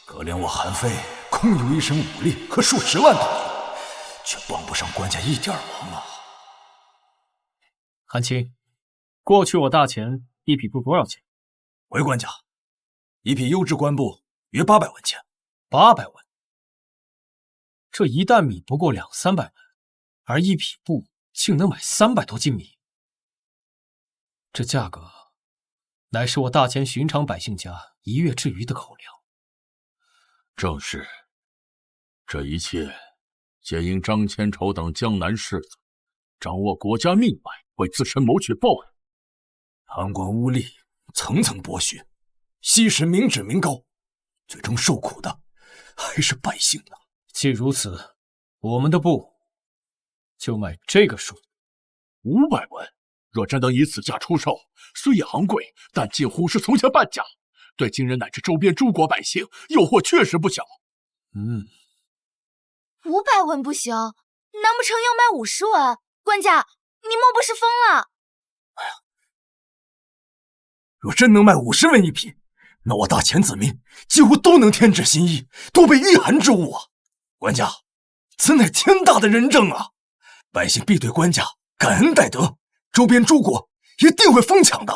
可怜我韩非空有一身武力和数十万大军，却帮不上官家一点忙啊！韩青，过去我大钱一匹布多少钱？回官家，一匹优质官布约800文钱。800文，这一担米不过200-300文，而一匹布竟能买300多斤米，这价格乃是我大钱寻常百姓家一月之余的口粮。正是，这一切皆因张千丑等江南士子掌握国家命脉，为自身谋取暴利，贪官污吏，层层剥削，吸食民脂民膏，最终受苦的还是百姓呢。既如此，我们的布就卖这个数，500文。若真能以此价出售，虽也昂贵，但近乎是从前半价，对金人乃至周边诸国百姓诱惑确实不小。500文不行，难不成要卖50文？官家，你莫不是疯了？哎呀，若真能卖50文一匹，那我大钱子民几乎都能添置新衣，多备御寒之物啊！官家，此乃天大的仁政啊！百姓必对官家感恩戴德，周边诸国一定会疯抢的。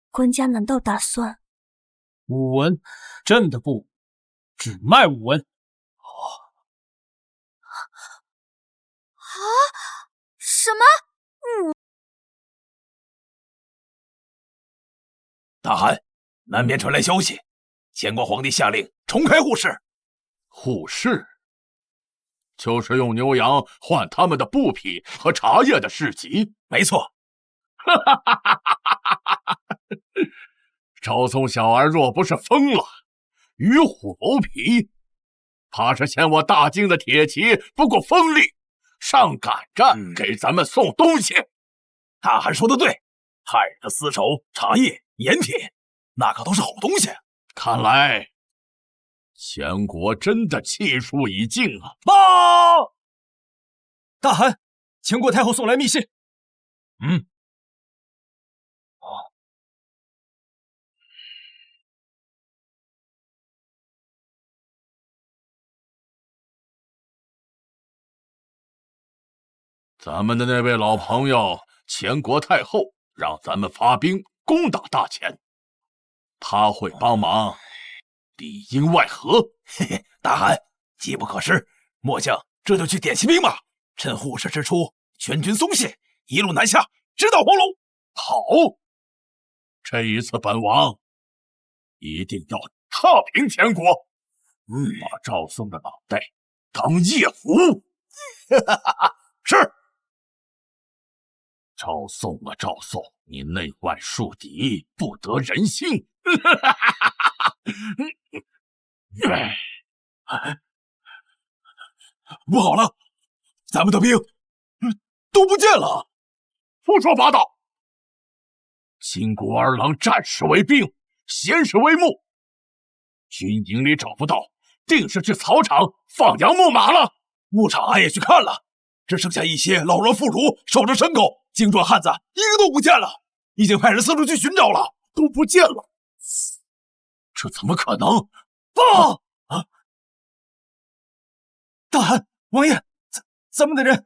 官家难道打算？武文，朕的布只卖武文。什么？大汗，南边传来消息，前国皇帝下令重开护市。护市就是用牛羊换他们的布匹和茶叶的市集。没错。赵宋小儿若不是疯了，与虎谋皮，怕是嫌我大京的铁骑不够锋利，上赶着给咱们送东西。大汗说的对，汉人的丝绸、茶叶、盐铁，那可都是好东西。看来前国真的气数已尽啊！大汗，前国太后送来密信。咱们的那位老朋友前国太后让咱们发兵攻打大前，他会帮忙里应外合。嘿嘿，大汗，机不可失，末将这就去点齐兵马，趁护市之初，全军松懈，一路南下，直捣黄龙。好，这一次本王一定要踏平前国，把赵宋的脑袋当夜壶。是。赵宋啊，赵宋，你内外树敌，不得人心。不好了，咱们的兵都不见了！胡说八道！金国二郎战士为兵，闲事为幕，军营里找不到，定是去草场放羊牧马了。牧场俺也去看了，只剩下一些老弱妇孺守着牲口，精壮汉子一个都不见了，已经派人四处去寻找了，都不见了。这怎么可能？报！大汗，王爷，咱们的人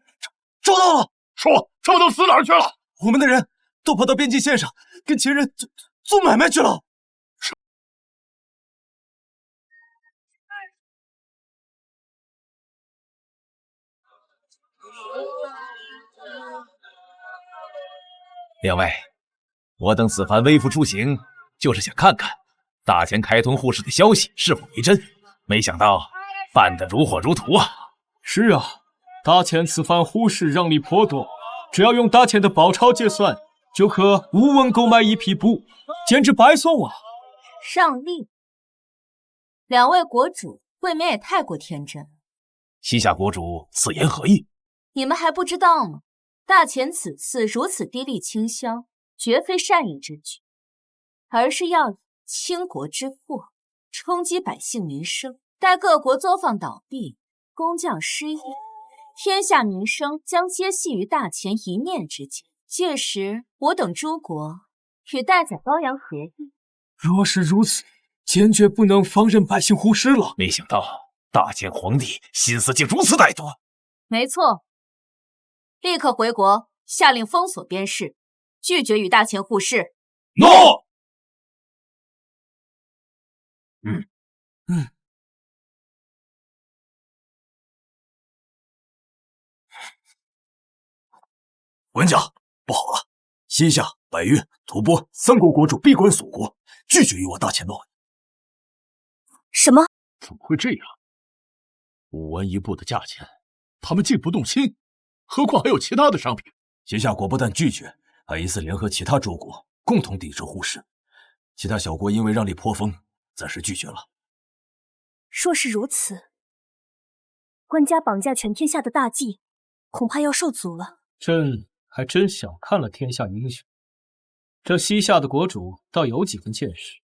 找到了。说，他们都死哪儿去了？我们的人都跑到边境线上，跟秦人做买卖去了。两位，我等此番微服出行，就是想看看大前开通护市的消息是否为真，没想到办得如火如荼啊！是啊，大前此番护市让利颇多，只要用大前的宝钞结算，就可无问购买一匹布，简直白送啊！让利，两位国主未免也太过天真了。西夏国主此言何意？你们还不知道吗？大前此次如此低利倾销，绝非善意之举，而是要以倾国之祸冲击百姓民生，待各国作坊倒闭，工匠失业，天下民生将皆系于大前一念之间。届时，我等诸国与待宰羔羊合议。若是如此，坚决不能放任百姓忽视了。没想到大前皇帝心思竟如此歹毒。没错。立刻回国，下令封锁边市，拒绝与大前互市。诺。文家，不好了！西夏、百越、吐蕃三国国主闭关锁国，拒绝与我大前贸易。什么？怎么会这样？5文一布的价钱，他们竟不动心，何况还有其他的商品。西夏国不但拒绝，还疑似联合其他诸国共同抵制护市。其他小国因为让利颇丰，暂时拒绝了。若是如此，官家绑架全天下的大计，恐怕要受阻了。朕还真小看了天下英雄，这西夏的国主倒有几分见识，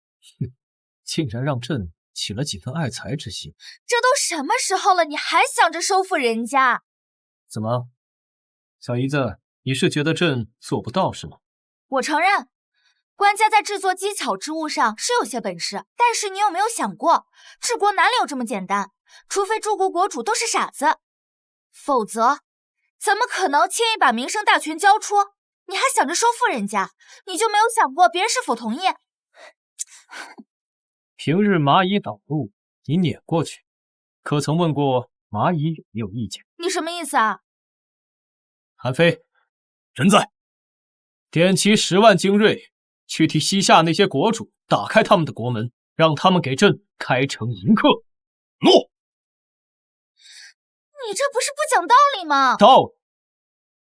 竟然让朕起了几分爱才之心。这都什么时候了，你还想着收复人家？怎么，小姨子，你是觉得朕做不到是吗？我承认，官家在制作机巧之物上是有些本事，但是你有没有想过，治国哪里有这么简单？除非诸国国主都是傻子，否则怎么可能轻易把名声大权交出？你还想着收复人家，你就没有想过别人是否同意？平日蚂蚁挡路，你撵过去，可曾问过蚂蚁有没有意见？你什么意思啊？韩非，臣在。点齐10万精锐，去替西夏那些国主打开他们的国门，让他们给朕开城迎客。诺。你这不是不讲道理吗？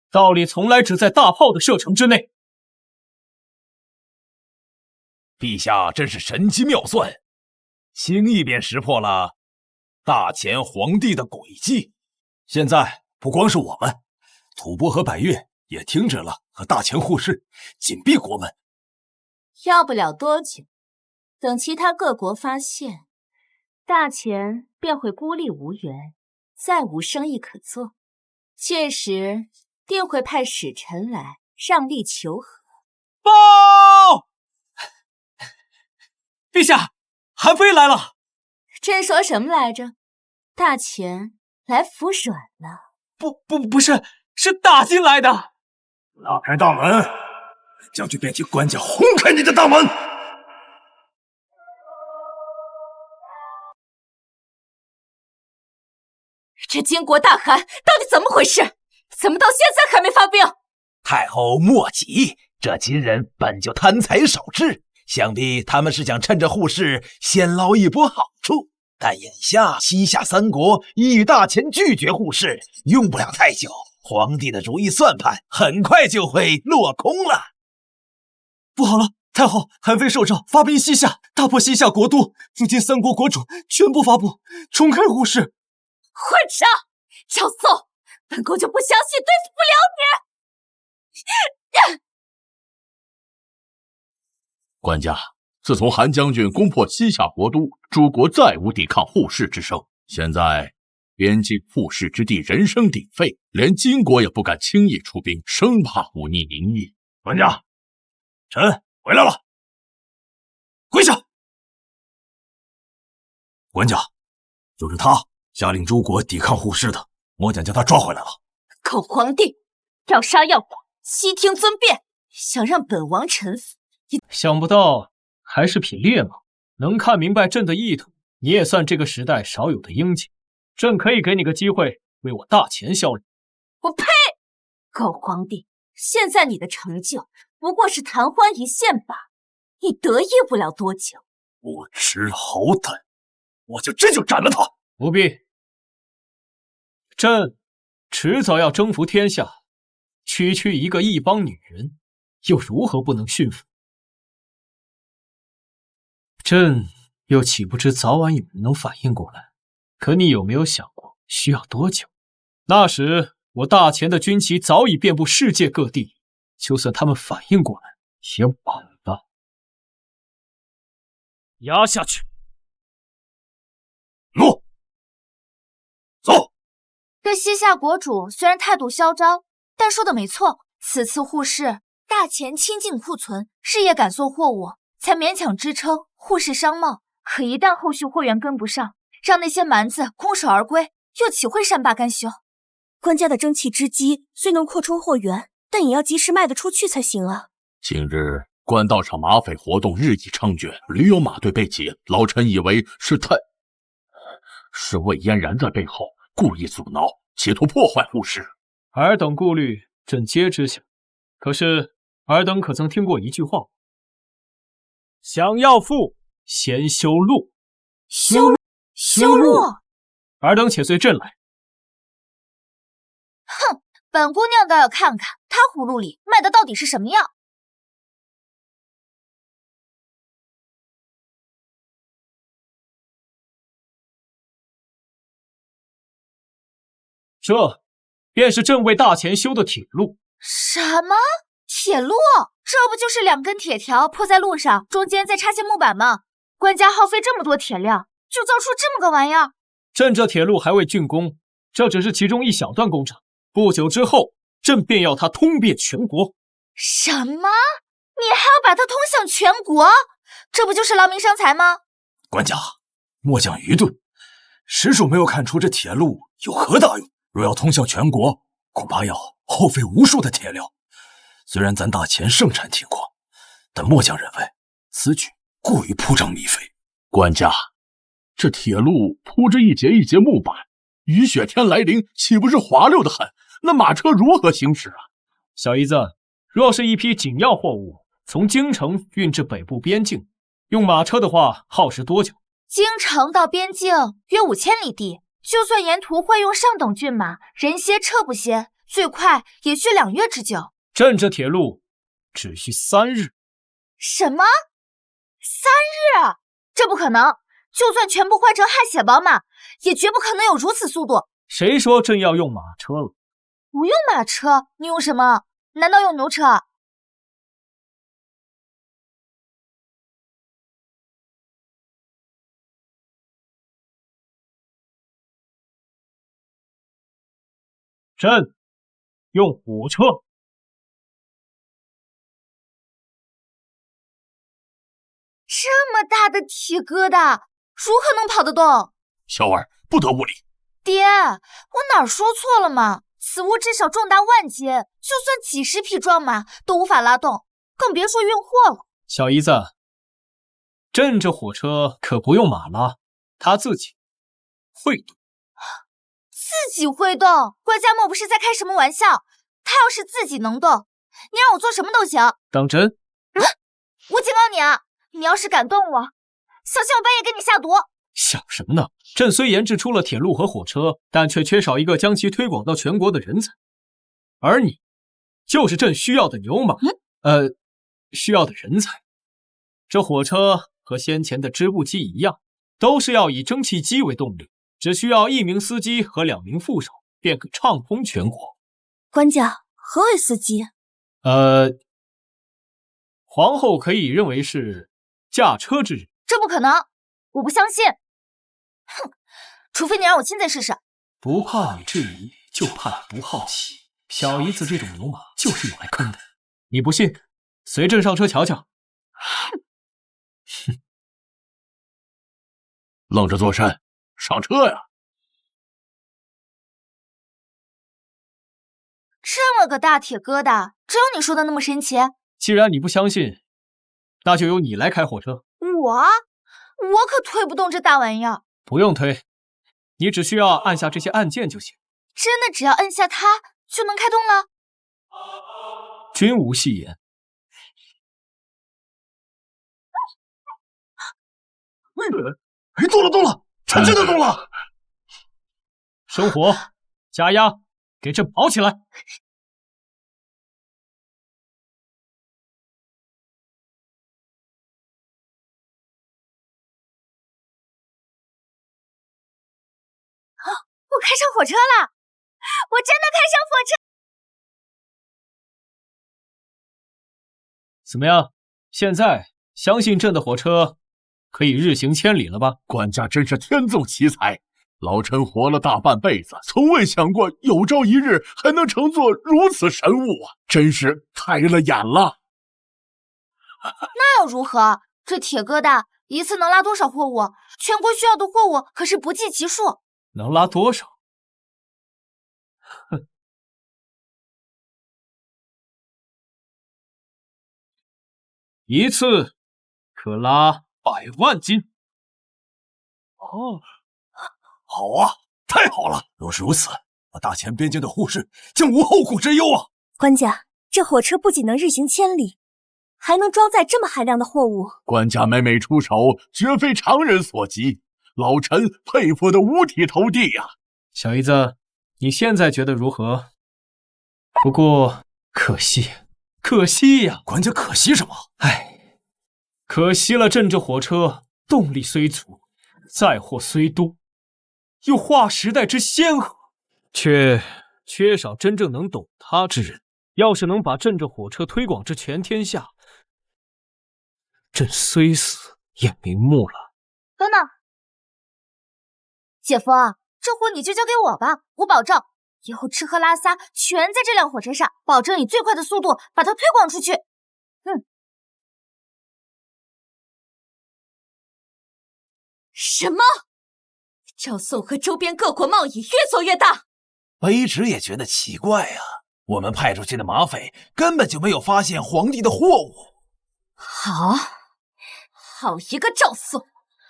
道理从来只在大炮的射程之内。陛下真是神机妙算，轻易便识破了大前皇帝的诡计。现在不光是我们，吐蕃和百越也停止了和大前互市，紧闭国门。要不了多久，等其他各国发现，大前便会孤立无援，再无生意可做。届时定会派使臣来让利求和。报！陛下，韩非来了。朕说什么来着？大前来服软了？不是，是大金来的。拉开大门，将军便替官家轰开你的大门。这金国大汗到底怎么回事？怎么到现在还没发兵？太后莫急，这金人本就贪财少智，想必他们是想趁着互市先捞一波好处。但眼下西夏3国已与大前拒绝互市，用不了太久，皇帝的如意算盘很快就会落空了。不好了，太后，韩非受诏发兵西夏，大破西夏国都。如今3国国主全部发布重开互市。混账！赵宋，本宫就不相信对付不了你！官家，自从韩将军攻破西夏国都，诸国再无抵抗互市之声。现在边境互市之地人声鼎沸，连金国也不敢轻易出兵，生怕忤逆民意。官家，臣回来了。跪下！官家，就是他下令诸国抵抗互市的，末将将他抓回来了。狗皇帝，要杀要剐，悉听尊便。想让本王臣服，想不到还是匹劣马，能看明白朕的意图，你也算这个时代少有的英杰。朕可以给你个机会，为我大前效力。我呸！狗皇帝，现在你的成就不过是昙花一现罢，你得意不了多久。不知好歹，我就这就斩了他！不必，朕迟早要征服天下，区区一个异邦女人，又如何不能驯服？朕又岂不知早晚有人能反应过来？可你有没有想过需要多久？那时我大前的军旗早已遍布世界各地，就算他们反应过来，也晚了。压下去！诺。走。这西夏国主虽然态度嚣张，但说的没错，此次互市，大前倾尽库存，日夜赶送货物，才勉强支撑互市商贸。可一旦后续货源跟不上，让那些蛮子空手而归，又岂会善罢甘休？官家的争气之机虽能扩充货源，但也要及时卖得出去才行啊。近日官道上马匪活动日益猖獗，屡有马队被劫，老臣以为是魏嫣然在背后故意阻挠，企图破坏互市。尔等顾虑，朕皆知晓。可是尔等可曾听过一句话？想要富，先修路。修路？尔等且随朕来。哼，本姑娘倒要看看他葫芦里卖的到底是什么药。这便是朕为大前修的铁路。什么？铁路？这不就是2根铁条铺在路上，中间再插些木板吗？官家耗费这么多铁料，就造出这么个玩意儿？朕这铁路还未竣工，这只是其中一小段工程。不久之后，朕便要它通遍全国。什么？你还要把它通向全国，这不就是劳民伤财吗？官家，末将愚钝，实属没有看出这铁路有何大用。若要通向全国，恐怕要耗费无数的铁料。虽然咱大前盛产铁矿，但末将认为此举过于铺张米费。官家，这铁路铺着一节一节木板，雨雪天来临，岂不是滑溜得很？那马车如何行驶啊？小姨子，若是一批紧要货物从京城运至北部边境，用马车的话，耗时多久？京城到边境约5000里地，就算沿途会用上等骏马，人歇车不歇，最快也需2月之久。朕这铁路只需3日。什么？3日？这不可能！就算全部换成汗血宝马，也绝不可能有如此速度。谁说朕要用马车了？不用马车，你用什么？难道用牛车？朕用火车。这么大的铁疙瘩，如何能跑得动？小儿不得无礼。爹，我哪儿说错了吗？此物至少重达万斤，就算几10匹壮马都无法拉动，更别说运货了。小姨子，朕这火车可不用马拉，它自己会动。自己会动？官家莫不是在开什么玩笑？他要是自己能动，你让我做什么都行。当真？我警告你啊！你要是敢动我，小心我半夜给你下毒！想什么呢？朕虽研制出了铁路和火车，但却缺少一个将其推广到全国的人才，而你，就是朕需要的牛马，需要的人才。这火车和先前的织布机一样，都是要以蒸汽机为动力，只需要1名司机和2名副手，便可畅通全国。官家，何为司机？皇后可以认为是驾车之人。这不可能，我不相信。哼，除非你让我亲自试试。不怕你质疑，就怕你不好奇。小姨子这种牛马就是用来坑的。你不信，随朕上车瞧瞧。哼，愣着做甚？上车呀！这么个大铁疙瘩，只有你说的那么神奇？既然你不相信，那就由你来开火车。我可推不动这大玩意儿。不用推，你只需要按下这些按键就行。真的只要按下它就能开动了？君无戏言。动了，臣真的动了！生火，加压，给朕跑起来！我开上火车了！我真的开上火车！怎么样？现在相信朕的火车可以日行千里了吧？官家真是天纵奇才，老臣活了大半辈子，从未想过有朝一日还能乘坐如此神物啊！真是开了眼了。那又如何？这铁疙瘩一次能拉多少货物？全国需要的货物可是不计其数。能拉多少？哼！一次可拉100万斤。哦，好啊，太好了！若是如此，我大前边境的护士将无后顾之忧啊！官家，这火车不仅能日行千里，还能装载这么海量的货物。官家每每出手，绝非常人所及，老臣佩服的五体投地呀！小姨子，你现在觉得如何？不过可惜呀！官家可惜什么？唉，可惜了朕这火车动力虽足，载货虽多，又划时代之先河，却缺少真正能懂它之人。要是能把朕这火车推广至全天下，朕虽死也瞑目了。等等，姐夫，这活你就交给我吧，我保证以后吃喝拉撒全在这辆火车上，保证以最快的速度把它推广出去。什么？赵宋和周边各国贸易越做越大？卑职也觉得奇怪啊，我们派出去的马匪根本就没有发现皇帝的货物。好一个赵宋，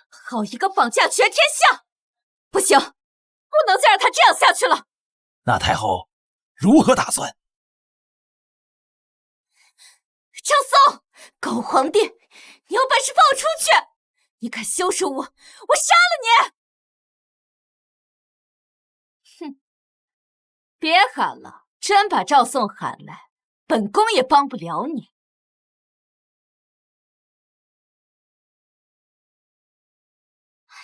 好一个绑架全天下！不行，不能再让他这样下去了。那太后如何打算？赵宋，狗皇帝，你有本事放我出去！你敢羞辱我，我杀了你！哼，别喊了，真把赵宋喊来，本宫也帮不了你。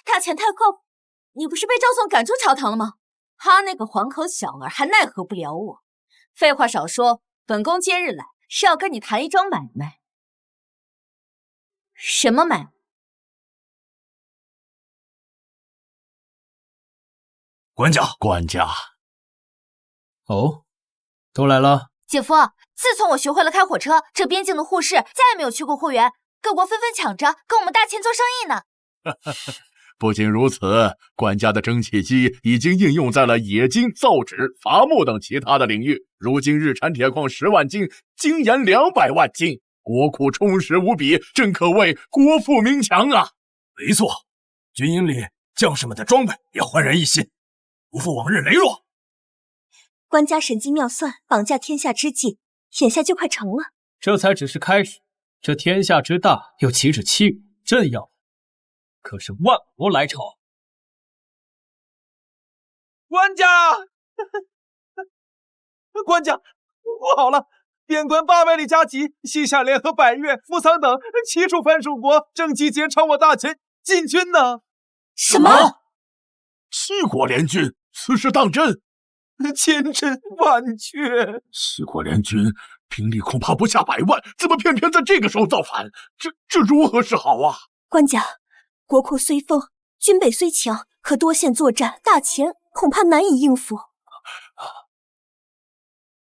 大前太后，你不是被赵宋赶出朝堂了吗？他那个黄口小儿还奈何不了我。废话少说，本宫今日来是要跟你谈一桩买卖。什么买卖？管家，哦，都来了。姐夫，自从我学会了开火车，这边境的护士再也没有缺过货源，各国纷纷抢着跟我们大秦做生意呢。不仅如此，管家的蒸汽机已经应用在了冶金、造纸、伐木等其他的领域。如今日产铁矿10万斤，精盐200万斤，国库充实无比，正可谓国富民强啊！没错，军营里将士们的装备也焕然一新，不复往日羸弱。官家神机妙算，绑架天下之计，眼下就快成了。这才只是开始，这天下之大又岂止欺辱朕要？可是万国来朝，官家，官家，不好了！边关800里加急，西夏联合百越、扶桑等7处藩属国正集结朝我大秦进军呢。什么7国联军，此事当真？千真万确。7国联军兵力恐怕不下100万，怎么偏偏在这个时候造反？这如何是好啊？官家，国库虽丰，军备虽强，可多线作战，大秦恐怕难以应付。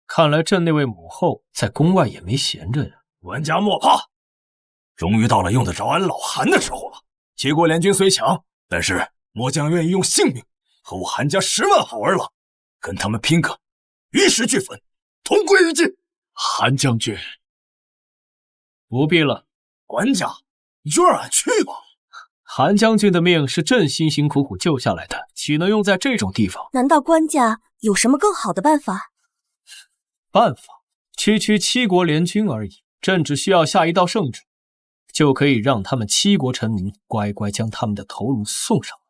看来朕那位母后在宫外也没闲着呀。管家莫怕，终于到了用得着俺老韩的时候了。7国联军虽强，但是末将愿意用性命和我韩家10万好儿郎，跟他们拼个玉石俱焚，同归于尽。韩将军，不必了。管家，你就让俺去吧。韩将军的命是朕辛辛苦苦救下来的，岂能用在这种地方？难道官家有什么更好的办法？办法，区7国联军而已。朕只需要下一道圣旨，就可以让他们7国臣民乖乖将他们的头颅送上来。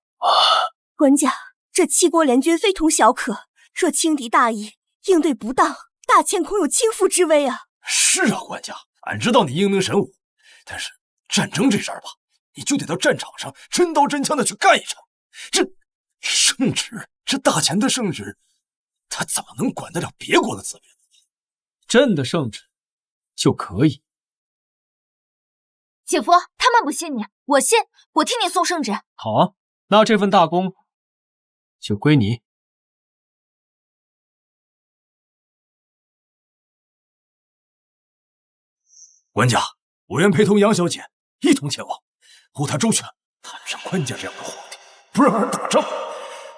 官家，这7国联军非同小可，若轻敌大意，应对不当，大秦恐有倾覆之危啊！是啊，管家，俺知道你英明神武，但是战争这事儿吧，你就得到战场上真刀真枪的去干一场。这圣旨，这大秦的圣旨，他怎么能管得了别国的资源？朕的圣旨就可以。姐夫，他们不信你，我信，我替你送圣旨。好啊，那这份大功就归你。管家，我愿陪同杨小姐一同前往，护她周全。摊上官家这样的皇帝，不让人打仗，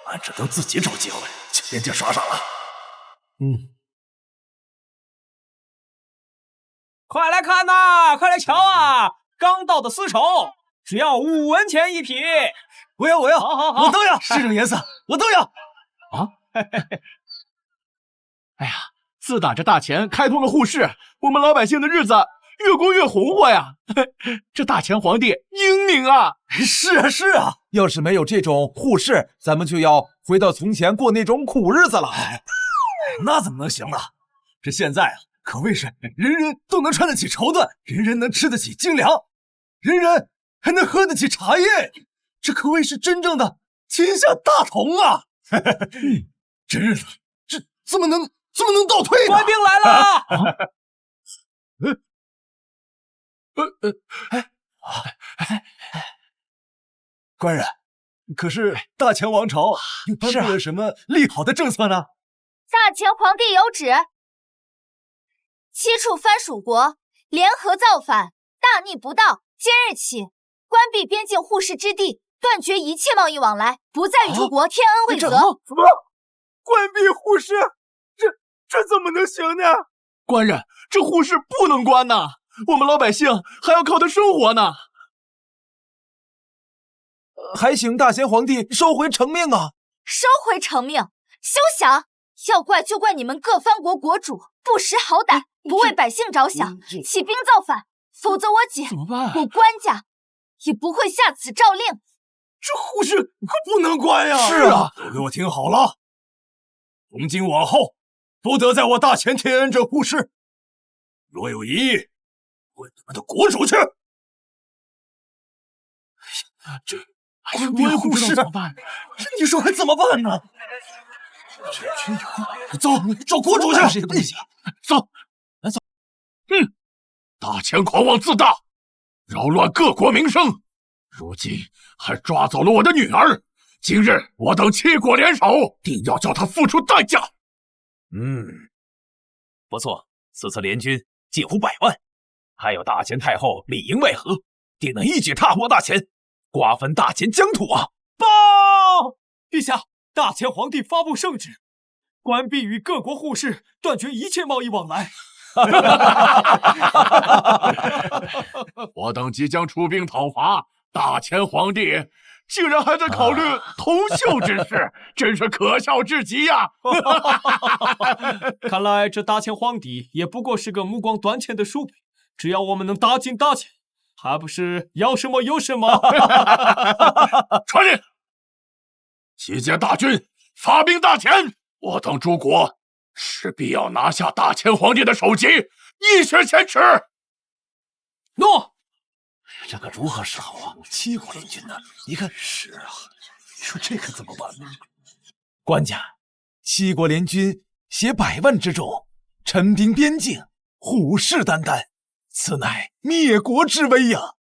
俺只能自己找机会去边界耍耍了。快来看呐，快来瞧啊！刚到的丝绸，只要5文钱一匹。我要，好，我都要这种颜色，我都要。啊！哎呀，自打这大钱开通了户市，我们老百姓的日子越过越红火呀！这大钱皇帝英明啊！是啊，要是没有这种户市，咱们就要回到从前过那种苦日子了。那怎么能行呢？这现在啊，可谓是人人都能穿得起绸缎，人人能吃得起精粮，人人还能喝得起茶叶，这可谓是真正的天下大同啊！这日子，这怎么能倒退呢？官兵来了！官人，可是大秦王朝又颁布了什么利好的政策呢？大秦皇帝有旨，7处藩属国联合造反，大逆不道。今日起，关闭边境护市之地，断绝一切贸易往来，不再与诸国天恩未泽。怎么？关闭护市？这怎么能行呢？官人，这护市不能关呐，我们老百姓还要靠它生活呢。还请大贤皇帝收回成命啊！收回成命？休想！要怪就怪你们各藩国国主不识好歹，不为百姓着想，起兵造反。否则我姐怎么办？我官家也不会下此诏令。这护市可不能关呀！是啊，都给我听好了，从今往后不得在我大前天恩这护市，若有异议，滚你们的国主去！这关闭护市怎么办？你说还怎么办呢？这群友，走，找国主去！这个东西，走，来走。大前狂妄自大，扰乱各国名声，如今还抓走了我的女儿。今日我等七国联手，定要叫他付出代价。不错，此次联军近乎100万，还有大前太后里应外合，定能一举踏获大前，瓜分大前疆土啊！报！陛下，大前皇帝发布圣旨，关闭与各国护市，断绝一切贸易往来。我等即将出兵讨伐，大前皇帝竟然还在考虑同秀之事，真是可笑至极呀！看来这大前皇帝也不过是个目光短浅的鼠辈，只要我们能打进大前，还不是要什么有什么？传令，集结大军，发兵大前。我等诸国势必要拿下大前皇帝的首级，一雪前耻。诺。这可如何是好啊？7国联军呢？你看，是啊，你说这可怎么办呢？官家，7国联军携100万之众，陈兵边境，虎视眈眈，此乃灭国之危呀！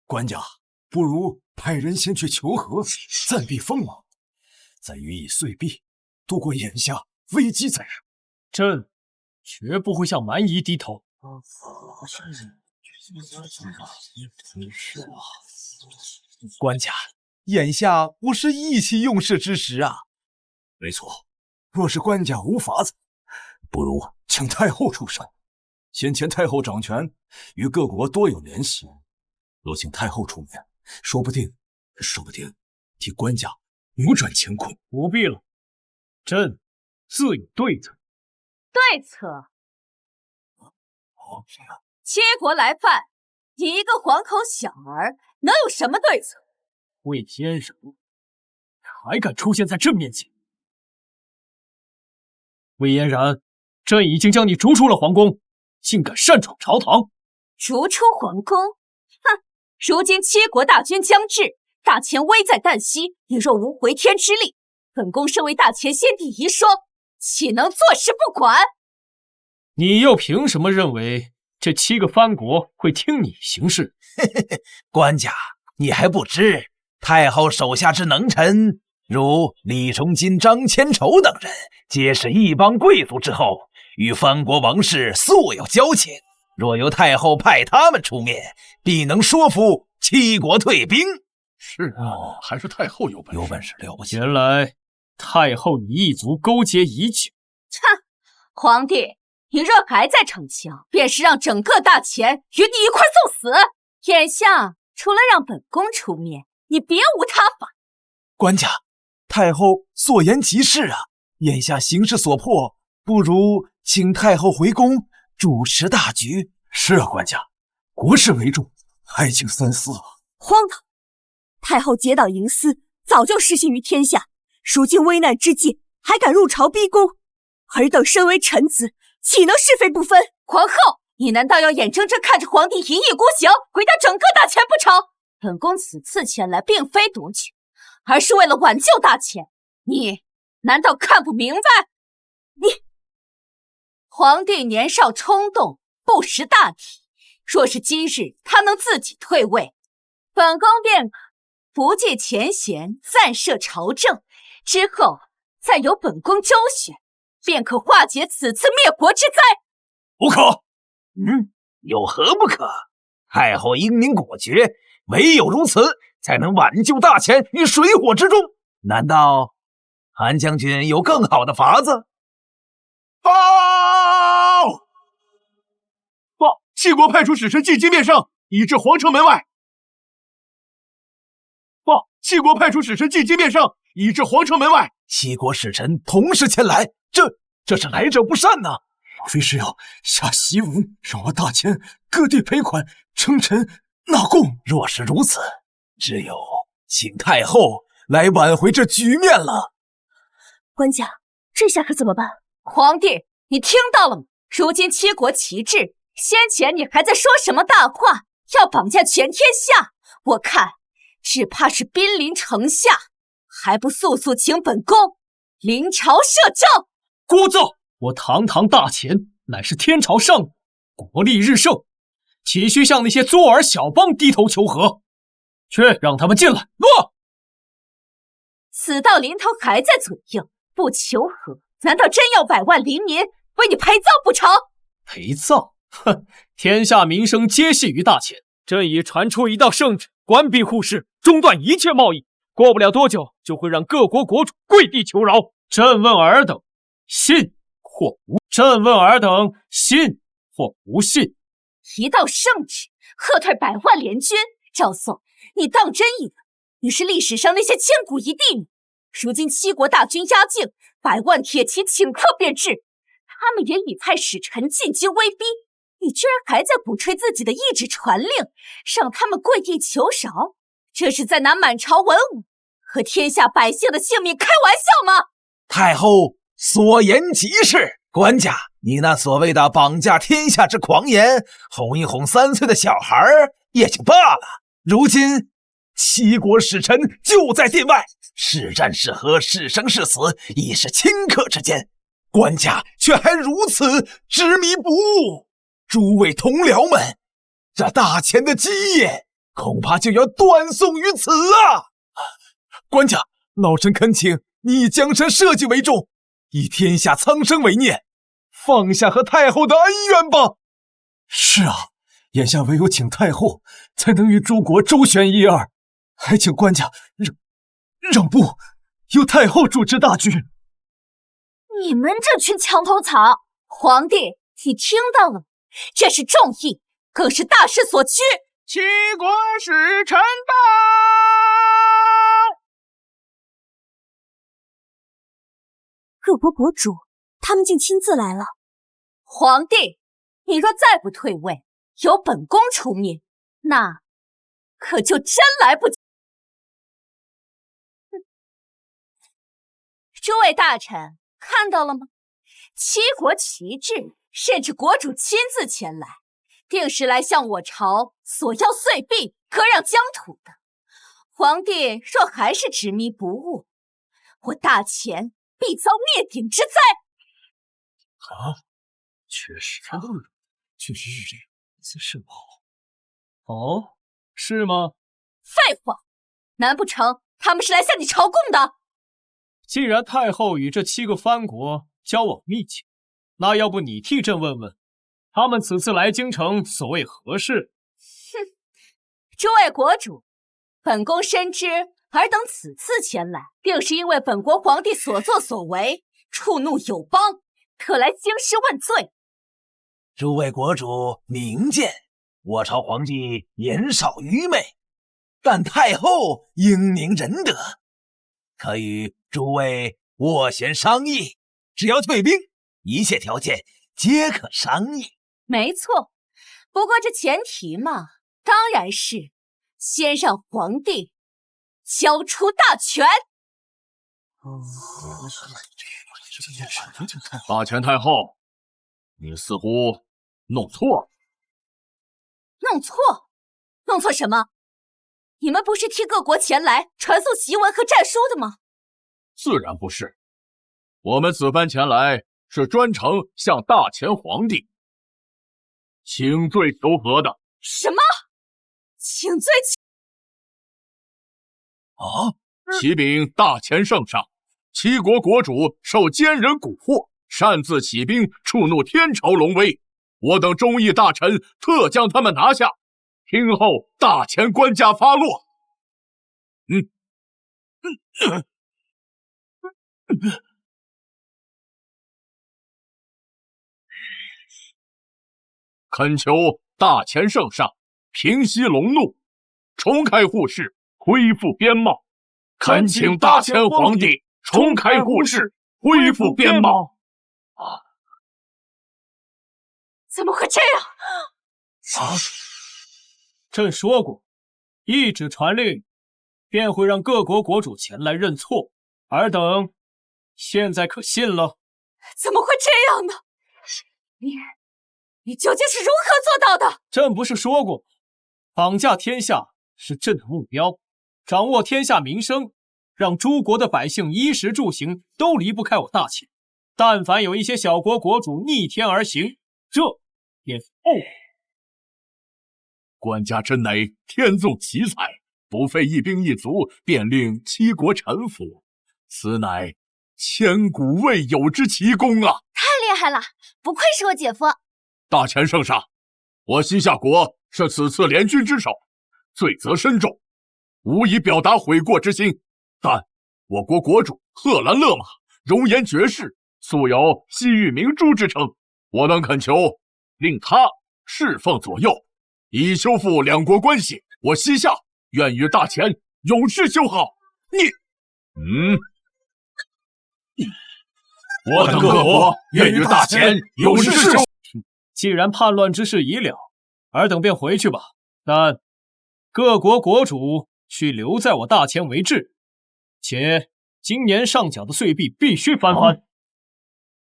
官家，不如派人先去求和，暂避锋芒，再予以碎币，度过眼下危机再说。朕绝不会向蛮夷低头。官家，眼下不是意气用事之时啊！没错，若是官家无法子，不如请太后出手。先前太后掌权，与各国多有联系，若请太后出面，说不定替官家扭转乾坤。不必了，朕自有对策。对策？7国来犯，你一个黄口小儿，能有什么对策？魏先生，还敢出现在朕面前？魏嫣然，朕已经将你逐出了皇宫，竟敢擅闯朝堂！逐出皇宫？哼！如今7国大军将至，大前危在旦夕，你若无回天之力，本宫身为大前先帝遗孀，岂能坐视不管？你又凭什么认为这7个藩国会听你行事？官家，你还不知，太后手下之能臣，如李崇金、张千丑等人，皆是一帮贵族之后，与藩国王室素有交情。若由太后派他们出面，必能说服7国退兵。是啊，还是太后有本事，有本事了不起。原来太后与异族勾结已久。哼，皇帝，你若还在逞强，便是让整个大前与你一块送死。眼下除了让本宫出面，你别无他法。官家，太后所言极是啊，眼下形势所迫，不如请太后回宫主持大局。是啊，官家，国事为重，还请三思啊！荒唐！太后结党营私，早就失信于天下，如今危难之际，还敢入朝逼宫，尔等身为臣子，岂能是非不分？皇后，你难道要眼睁睁看着皇帝一意孤行，毁掉整个大前不成？本宫此次前来，并非夺权，而是为了挽救大前。你难道看不明白？皇帝年少冲动，不识大体。若是今日他能自己退位，本宫便不计前嫌，暂赦朝政，之后再由本宫周旋，便可化解此次灭国之灾。不可！有何不可？太后英明果决，唯有如此，才能挽救大钱于水火之中。难道韩将军有更好的法子？报！报！齐国派出使臣进京面圣，已至皇城门外。报！齐国派出使臣进京面圣，已至皇城门外。齐国使臣同时前来，这是来者不善呐！莫非是要下檄文，让我大钱各地赔款，称臣纳贡？若是如此，只有请太后来挽回这局面了。官家，这下可怎么办？皇帝，你听到了吗？如今七国齐至，先前你还在说什么大话，要绑架全天下？我看只怕是兵临城下，还不速速请本宫临朝摄政！聒噪！我堂堂大钱乃是天朝上国，国力日盛，岂需向那些作耳小邦低头求和？去，让他们进来！诺！死到临头还在嘴硬，不求和，难道真要百万黎民为你陪葬不成？陪葬？哼！天下民生皆系于大钱。朕已传出一道圣旨，关闭户市，中断一切贸易。过不了多久，就会让各国国主跪地求饶。朕问尔等，信或不？朕问尔等，信或不信？一道圣旨，喝退百万联军。赵宋，你当真以为你是历史上那些千古一帝吗？如今七国大军压境，百万铁骑顷刻便至，他们也已派使臣进京威逼，你居然还在鼓吹自己的懿旨传令，让他们跪地求饶，这是在拿满朝文武和天下百姓的性命开玩笑吗？太后所言极是，官家，你那所谓的绑架天下之狂言，哄一哄3岁的小孩也就罢了。如今七国使臣就在殿外，是战是和，是生是死，已是顷刻之间，官家却还如此执迷不悟。诸位同僚们，这大钱的基业恐怕就要断送于此啊！官家，老臣恳请你以江山社稷为重，以天下苍生为念，放下和太后的恩怨吧。是啊，眼下唯有请太后，才能与诸国周旋一二，还请官家让步，由太后主持大局。你们这群墙头草！皇帝，你听到了吗？这是众议，更是大势所趋。齐国使臣到！各国国主，他们竟亲自来了。皇帝，你若再不退位，由本宫出面，那可就真来不及。诸位大臣看到了吗？七国齐至，甚至国主亲自前来，定是来向我朝索要岁币、割让疆土的。皇帝若还是执迷不悟，我大钱必遭灭顶之灾。确实是这样，是吗？哦，是吗？废话，难不成他们是来向你朝贡的？既然太后与这7个藩国交往密切，那要不你替朕问问，他们此次来京城所谓何事？哼，诸位国主，本宫深知尔等此次前来，定是因为本国皇帝所作所为触怒友邦，特来兴师问罪。诸位国主明鉴，我朝皇帝言少愚昧，但太后英明仁德，可与诸位斡旋商议，只要退兵，一切条件皆可商议。没错，不过这前提嘛，当然是先让皇帝交出大权。大钱太后，你似乎弄错了。弄错？弄错什么？你们不是替各国前来传送檄文和战书的吗？自然不是，我们此番前来是专程向大钱皇帝请罪求和的。什么？请罪？启禀大钱圣上，七国国主受奸人蛊惑，擅自起兵触怒天朝龙威，我等忠义大臣特将他们拿下，听候大钱官家发落。恳求大前圣上平息龙怒，重开户室，恢复边贸。恳请大前皇帝重开户室，恢复边贸。怎么会这样？朕说过，一纸传令，便会让各国国主前来认错。尔等现在可信了？怎么会这样呢？你究竟是如何做到的？朕不是说过，绑架天下是朕的目标，掌握天下民生，让诸国的百姓衣食住行都离不开我大秦。但凡有一些小国国主逆天而行，这便是后果。官家真乃天纵奇才，不费一兵一卒便令7国臣服，此乃千古未有之奇功啊！太厉害了，不愧是我姐夫。大前圣上，我西夏国是此次联军之首，罪责深重，无以表达悔过之心。但我国国主贺兰勒马容颜绝世，素有西域明珠之称，我能恳求令他侍奉左右，以修复两国关系。我西夏愿与大前永世修好。我等各国愿与大前永世修好。既然叛乱之事已了，尔等便回去吧。但各国国主需留在我大前为质，且今年上缴的岁币必须翻番。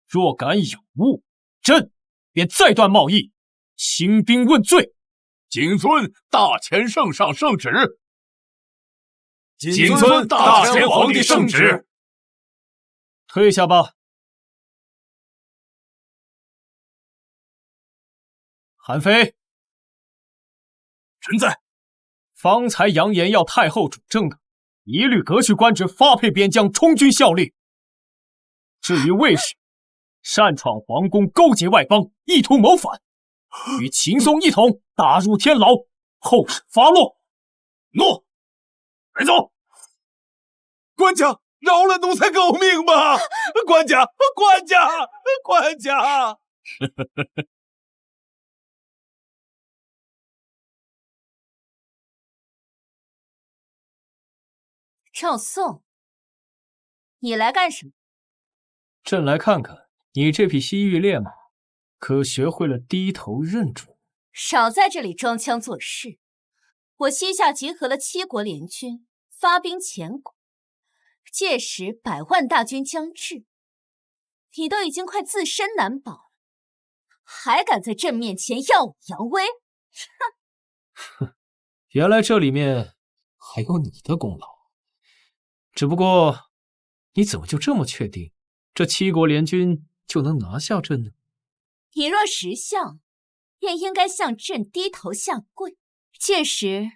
若敢有误，朕便再断贸易，兴兵问罪。谨遵大前圣上圣旨。谨遵大前皇帝圣旨。退下吧。韩非，臣在。方才扬言要太后主政的，一律革去官职，发配边疆，充军效力。至于卫士，擅闯皇宫，勾结外邦，意图谋反，与秦松一同打入天牢，后世发落。诺，快走！官家，饶了奴才狗命吧！官家，官家，官家！赵宋，你来干什么？朕来看看你这匹西域烈马，可学会了低头认主？少在这里装腔作势！我西夏集合了7国联军，发兵前国，届时100万大军将至，你都已经快自身难保了，还敢在朕面前耀武扬威？哼！原来这里面还有你的功劳。只不过，你怎么就这么确定，这7国联军就能拿下朕呢？你若识相，便应该向朕低头下跪，届时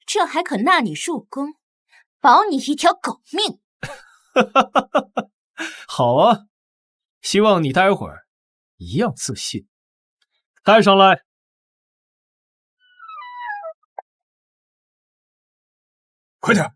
朕还可纳你入宫，保你一条狗命。好啊，希望你待会儿一样自信。带上来。快点！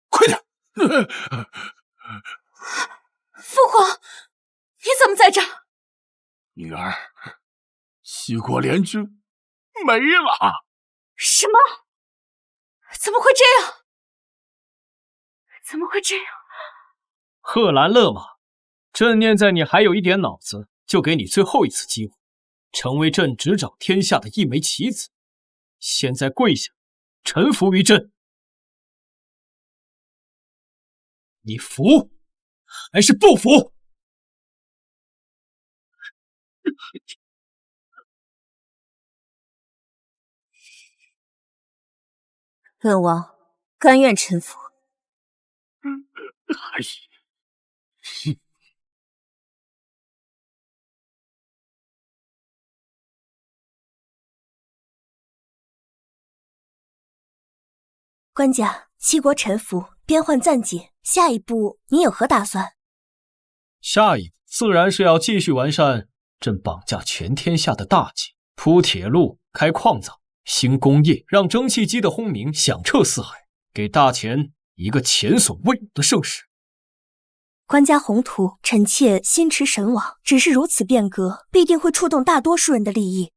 快点！父皇，你怎么在这儿？女儿，西国联军没了。什么？怎么会这样？怎么会这样？贺兰勒马，朕念在你还有一点脑子，就给你最后一次机会，成为朕执掌天下的一枚棋子。现在跪下，臣服于朕。你服还是不服？本王甘愿臣服。官家，七国臣服，边患暂解，下一步你有何打算？下一步自然是要继续完善朕绑架全天下的大计，铺铁路、开矿藏、兴工业，让蒸汽机的轰鸣响彻四海，给大钱一个前所未有的盛世。官家宏图，臣妾心驰神往。只是如此变革，必定会触动大多数人的利益，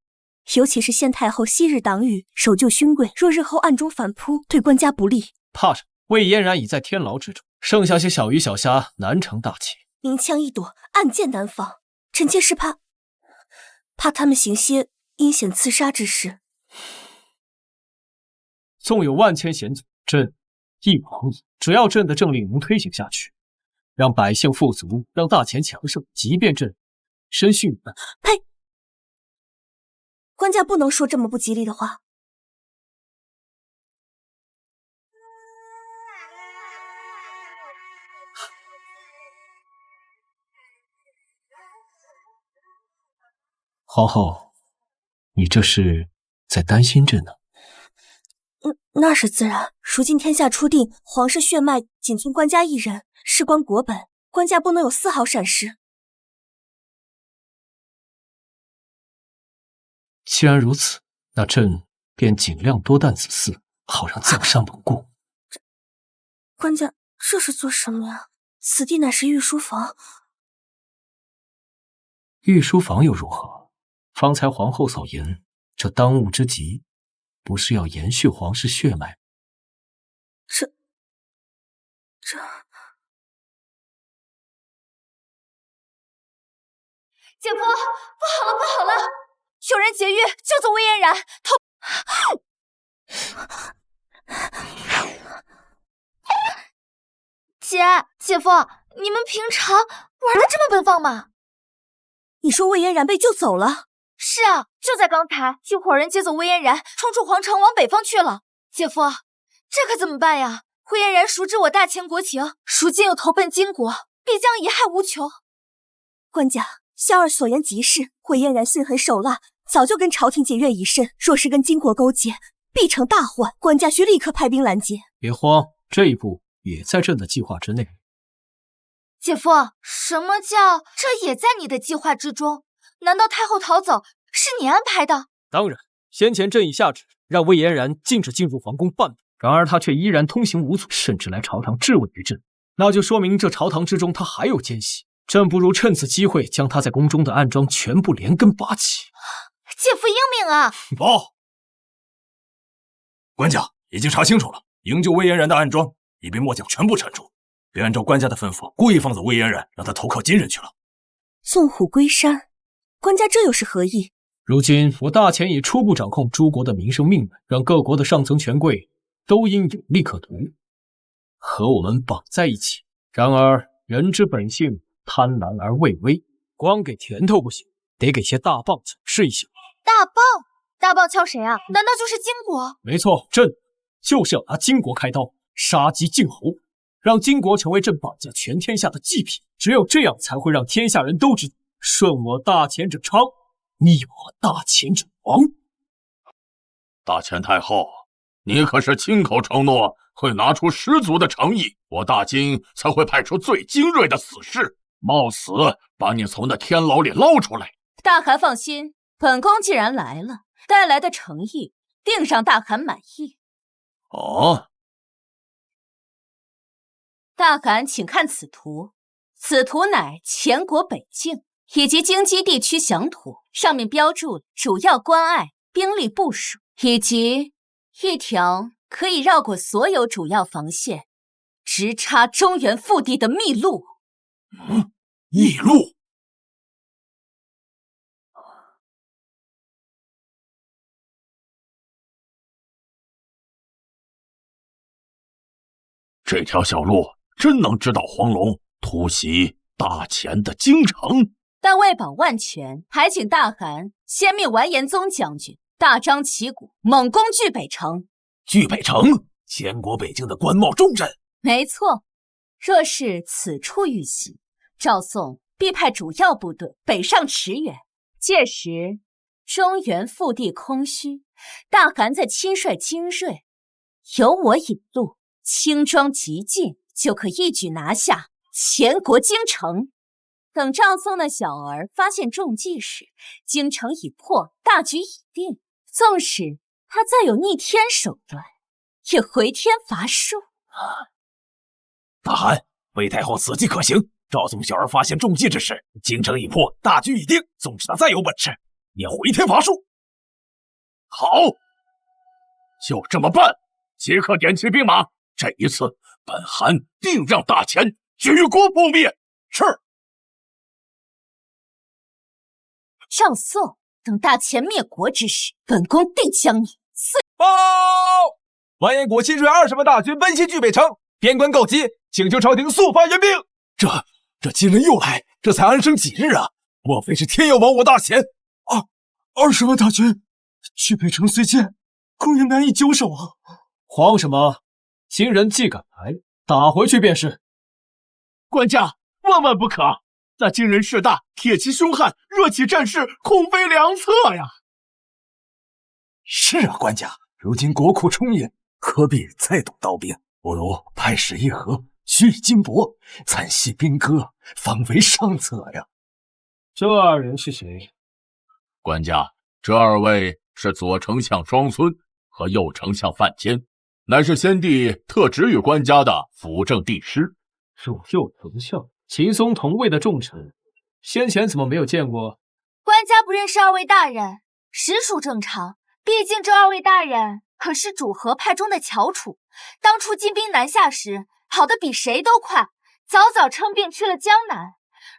尤其是县太后昔日党羽，守旧勋贵，若日后暗中反扑，对官家不利。怕什么？魏嫣然已在天牢之中，剩下些小鱼小虾难成大器。明枪易躲，暗箭难防。臣妾是怕他们行些阴险刺杀之事。纵有万千险阻，朕义不容辞。只要朕的政令能推行下去，让百姓富足，让大钱强盛，即便朕身殉于难。呸！官家不能说这么不吉利的话。皇后，你这是在担心朕呢？那是自然。如今天下初定，皇室血脉仅存官家一人，事关国本，官家不能有丝毫闪失。既然如此，那朕便尽量多担子嗣，好让江山稳固。官家这是做什么呀？此地乃是御书房。御书房又如何？方才皇后所言，这当务之急，不是要延续皇室血脉？这……姐夫，不好了，不好了！有人劫狱，救走魏嫣然！姐夫，你们平常玩的这么奔放吗？你说魏嫣然被救走了？是啊，就在刚才，一伙人接走魏嫣然，冲出皇城往北方去了。姐夫，这可怎么办呀？魏嫣然熟知我大钱国情，如今又投奔金国，必将贻害无穷。官家，萧儿所言极是，魏嫣然心狠手辣，早就跟朝廷结怨已深，若是跟金国勾结，必成大患。官家需立刻派兵拦截。别慌，这一步也在朕的计划之内。姐夫，什么叫这也在你的计划之中？难道太后逃走是你安排的？当然，先前朕已下旨让魏嫣然禁止进入皇宫半步，然而她却依然通行无阻，甚至来朝堂质问于朕，那就说明这朝堂之中她还有奸细。朕不如趁此机会将她在宫中的暗桩全部连根拔起。姐夫英明啊！报，官家已经查清楚了，营救魏嫣然的暗桩已被末将全部铲除，便按照官家的吩咐，故意放走魏嫣然，让她投靠金人去了。纵虎归山，官家这又是何意？如今我大钱已初步掌控诸国的民生命脉，让各国的上层权贵都因有利可图，和我们绑在一起。然而人之本性贪婪而畏威，光给甜头不行，得给些大棒子试一试。大棒？大棒敲谁啊？难道就是金国？没错，朕就是要拿金国开刀，杀鸡儆猴，让金国成为朕绑架全天下的祭品。只有这样，才会让天下人都知道，顺我大钱者昌，逆我大钱者亡。大钱太后，你可是亲口承诺会拿出十足的诚意，我大金才会派出最精锐的死士，冒死把你从那天牢里捞出来。大汗放心，本宫既然来了，带来的诚意定让大汗满意。哦，大汗，请看此图，此图乃前国北境以及京畿地区详图，上面标注了主要关隘、兵力部署，以及一条可以绕过所有主要防线，直插中原腹地的密路。密路？这条小路真能直捣黄龙，突袭大钱的京城。但为保万全，还请大汗先命完颜宗将军大张旗鼓，猛攻据北城。据北城，前国北境的关贸重镇。没错，若是此处遇袭，赵宋必派主要部队北上驰援。届时中原腹地空虚，大汗再亲率精锐，由我引路，轻装急进，就可一举拿下前国京城。等赵宋的小儿发现中计时，京城已破，大局已定。纵使他再有逆天手段，也回天乏术。大汗，魏太后此计可行。赵宋小儿发现中计之时，京城已破，大局已定。纵使他再有本事，也回天乏术。好，就这么办。即刻点齐兵马，这一次本汗定让大钱举国覆灭。是。赵宋，等大钱灭国之时，本宫定将你碎。报！完颜国亲率20万大军奔袭巨北城，边关告急，请求朝廷速发援兵。这金人又来，这才安生几日啊？莫非是天要亡我大钱？20万大军，巨北城虽坚，恐也难以久守啊！慌什么？金人既敢来，打回去便是。官家万万不可！那金人势大，铁骑凶悍，若起战事，恐非良策呀！是啊，官家，如今国库充盈，何必再动刀兵？不如派使议和，虚以金帛，暂息兵戈，方为上策呀。这2人是谁？官家，这2位是左丞相双孙和右丞相范坚，乃是先帝特指与官家的辅政帝师。左右丞相，秦松同位的重臣，先前怎么没有见过？官家不认识2位大人，实属正常。毕竟这2位大人可是主和派中的翘楚，当初金兵南下时，跑得比谁都快，早早称病去了江南。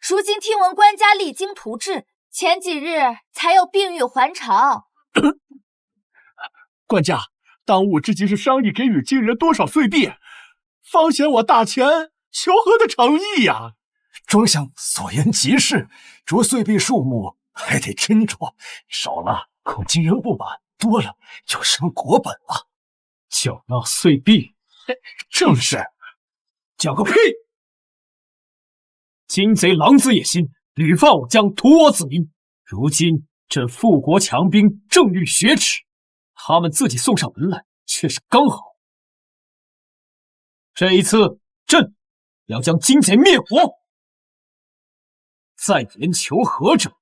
如今听闻官家励精图治，前几日才又病愈还朝。官家，当务之急是商议给予金人多少岁币，方显我大钱求和的诚意呀。庄相所言极是，着岁币数目还得斟酌，少了恐金人不满，多了就伤国本了。缴纳岁币，正是。缴个屁！金贼狼子野心，屡犯我将，屠我子民。如今朕富国强兵，正欲雪耻，他们自己送上门来，却是刚好。这一次，朕要将金贼灭活。再言求和者，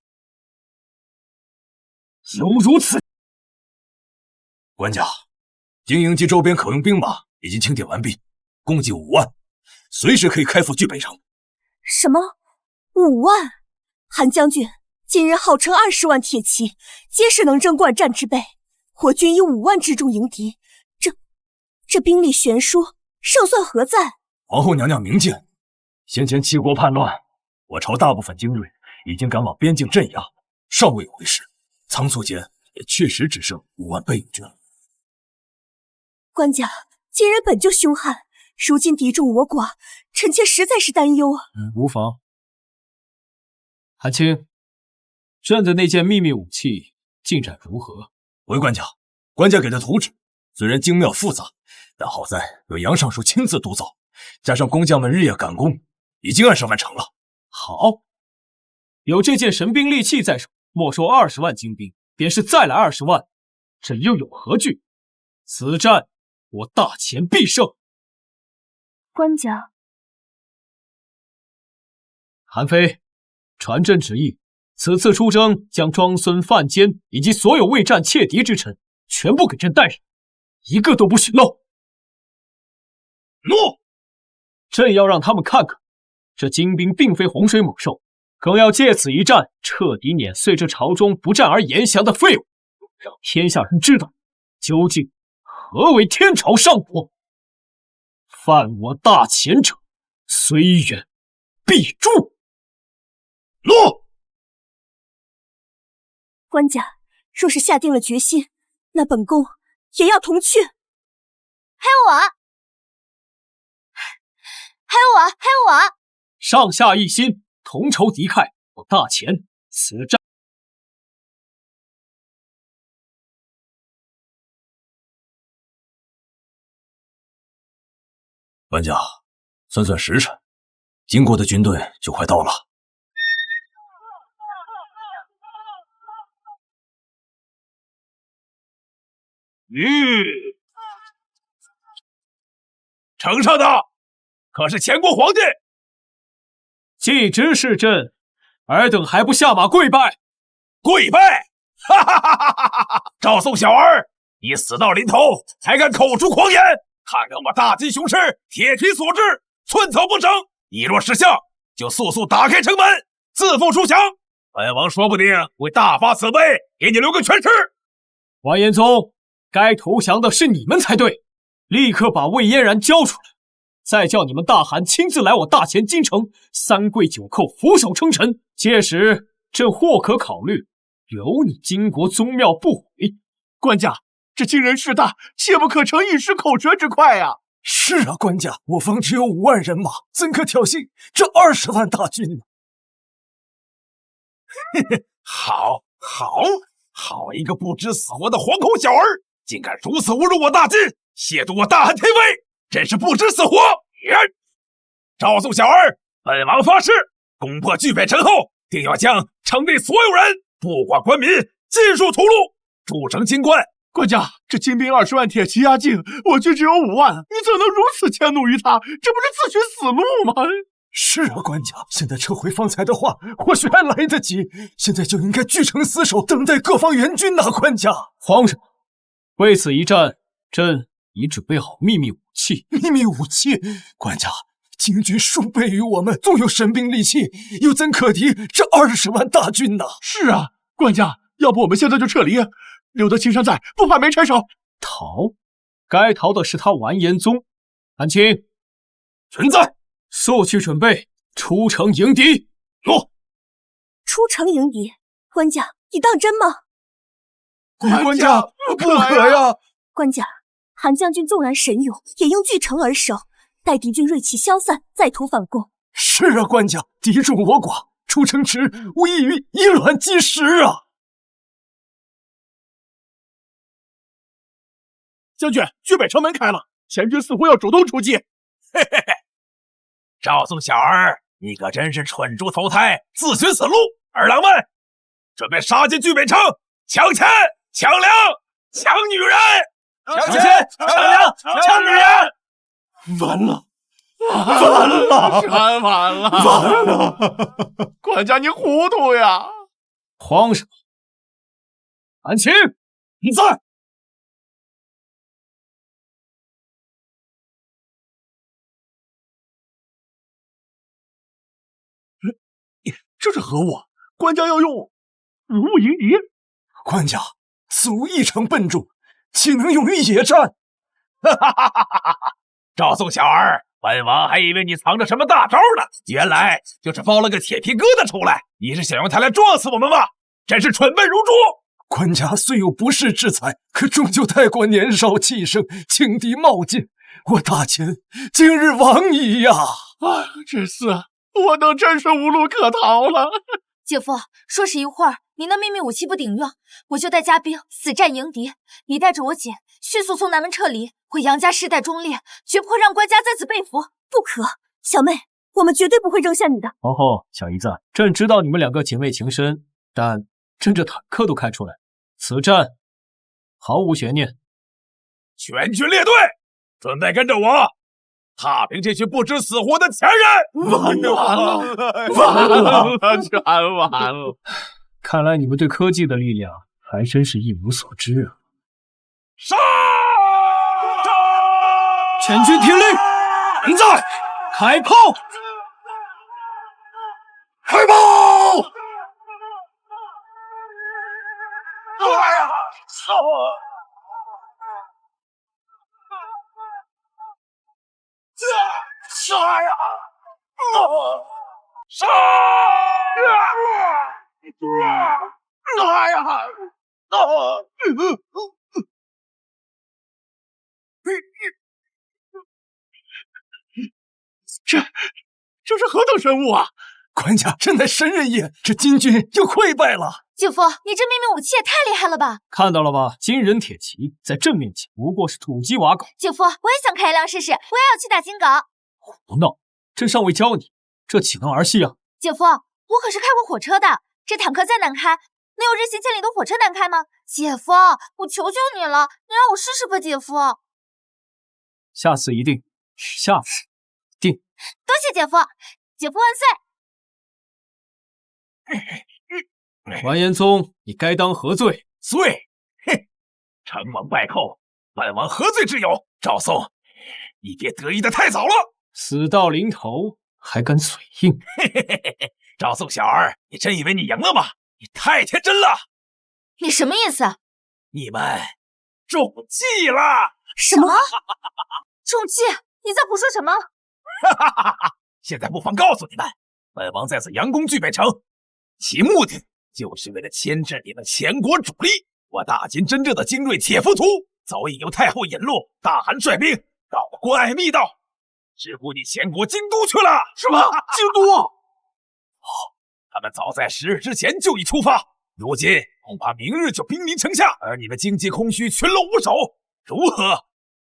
犹如此。官家，京营及周边可用兵马已经清点完毕，共计5万，随时可以开赴巨北城。什么？5万？韩将军，今日号称20万铁骑，皆是能征惯战之辈，我军以5万之众迎敌，这兵力悬殊，胜算何在？皇后娘娘明鉴，先前七国叛乱，我朝大部分精锐已经赶往边境镇压，尚未回师，仓促间也确实只剩5万备用军了。官家，金人本就凶悍，如今敌众我寡，臣妾实在是担忧啊。无妨。韩青，朕的那件秘密武器进展如何？回官家，官家给的图纸虽然精妙复杂，但好在有杨尚书亲自督造，加上工匠们日夜赶工，已经按时完成了。好，有这件神兵利器在手，没收20万精兵，便是再来20万，朕又有何惧？此战我大钱必胜。官家，韩非，传朕旨意，此次出征将庄孙、范坚以及所有未战窃敌之臣全部给朕带上，一个都不许漏。诺！朕要让他们看看，这精兵并非洪水猛兽，更要借此一战彻底碾碎这朝中不战而言降的废物，让天下人知道究竟何为天朝上国。犯我大钱者，虽远必诛。诺！官家若是下定了决心，那本宫也要同去。还有我，还有我，还有我！上下一心，同仇敌忾，我大钱此战。官家，算算时辰，经过的军队就快到了。呈上的可是前国皇帝。既知是朕，尔等还不下马跪拜？跪拜！哈哈哈哈哈哈！赵宋小儿，你死到临头还敢口出狂言！看看我大金雄狮铁蹄所至，寸草不生。你若识相，就速速打开城门，自负出降。本王说不定会大发慈悲，给你留个全尸。完颜宗，该投降的是你们才对，立刻把魏嫣然交出来，再叫你们大汗亲自来我大前京城，3跪9叩，俯首称臣。届时，朕或可考虑留你金国宗庙不毁。官家，这惊人势大，切不可逞一时口舌之快啊！是啊，官家，我方只有5万人马，怎可挑衅这20万大军呢？好一个不知死活的惶恐小儿，竟敢如此侮辱我大金，亵渎我大汉天威，真是不知死活！赵宋小儿，本王发誓，攻破巨北城后，定要将城内所有人，不管官民，尽数屠戮，筑城金关。官家，这金兵20万，铁骑压境，我军只有5万，你怎能如此迁怒于他？这不是自寻死路吗？是啊，官家，现在撤回方才的话，或许还来得及。现在就应该据城死守，等待各方援军呐，官家。皇上，为此一战，朕已准备好秘密武器。秘密武器？官家，金军数倍于我们，纵有神兵利器，又怎可敌这20万大军呢？是啊，官家，要不我们现在就撤离，留得青山在，不怕没柴烧。逃？该逃的是他完颜宗。安青，臣在。速去准备出城迎敌。诺。出城迎敌？官家，你当真吗？官家，不可呀！官家，韩将军纵然神勇，也应据城而守，待敌军锐气消散，再图反攻。是啊，官家，敌众我寡，出城时无异于以卵击石啊！将军，巨北城门开了，前军似乎要主动出击。嘿嘿嘿，赵宋小儿，你可真是蠢猪投胎，自寻死路！儿郎们，准备杀进巨北城，抢钱、抢粮、抢女人！抢钱、抢粮、抢女人！完了，完了！官家你糊涂呀！皇上，安青，你在。这是何物？官家要用如物迎敌？官家，此物异常笨重，岂能用于野战？哈哈哈哈哈！赵宋小儿，本王还以为你藏着什么大招呢，原来就是包了个铁皮疙瘩出来。你是想用它来撞死我们吗？真是蠢笨如猪！官家虽有不世之才，可终究太过年少气盛，轻敌冒进，我大前今日亡矣呀！哎，这次我等真是无路可逃了。姐夫，说是一会儿您的秘密武器不顶用，我就带家兵死战迎敌。你带着我姐迅速从南门撤离，回杨家世代忠烈，绝不会让官家在此被俘。不可，小妹，我们绝对不会扔下你的。皇后，小姨子，朕知道你们2个警卫情深，但朕这坦克都开出来，此战毫无悬念。全军列队，准备跟着我踏平这群不知死活的前人！完了，全完了！看来你们对科技的力量还真是一无所知啊！杀！全军听令，人在，开炮！开炮！哎呀！杀呀！杀！哎呀！这是何等神物啊！官家，真乃神人也！这金军又溃败了。姐夫，你这秘密武器也太厉害了吧！看到了吧，金人铁骑在朕面前不过是土鸡瓦狗。姐夫，我也想开一辆试试，我也要去打金镐。胡闹！朕尚未教你，这岂能儿戏啊！姐夫，我可是开过火车的，这坦克再难开，能有日行千里的火车难开吗？姐夫，我求求你了，你让我试试吧，姐夫。下次一定下次定。多谢姐夫，姐夫万岁！完颜宗，你该当何罪？罪！哼！承蒙拜寇，本王何罪之有？赵宋，你别得意的太早了。死到临头还敢嘴硬？赵宋小儿，你真以为你赢了吗？你太天真了！你什么意思？你们中计了！什么？中计？你在胡说什么？现在不妨告诉你们，本王在此佯攻聚北城，其目的就是为了牵制你们前国主力。我大秦真正的精锐铁浮屠早已由太后引路，大汗率兵绕关隘密道，直扑你前国京都去了。什么？京都？他们早在10日之前就已出发，如今恐怕明日就兵临城下，而你们经济空虚，群龙无首，如何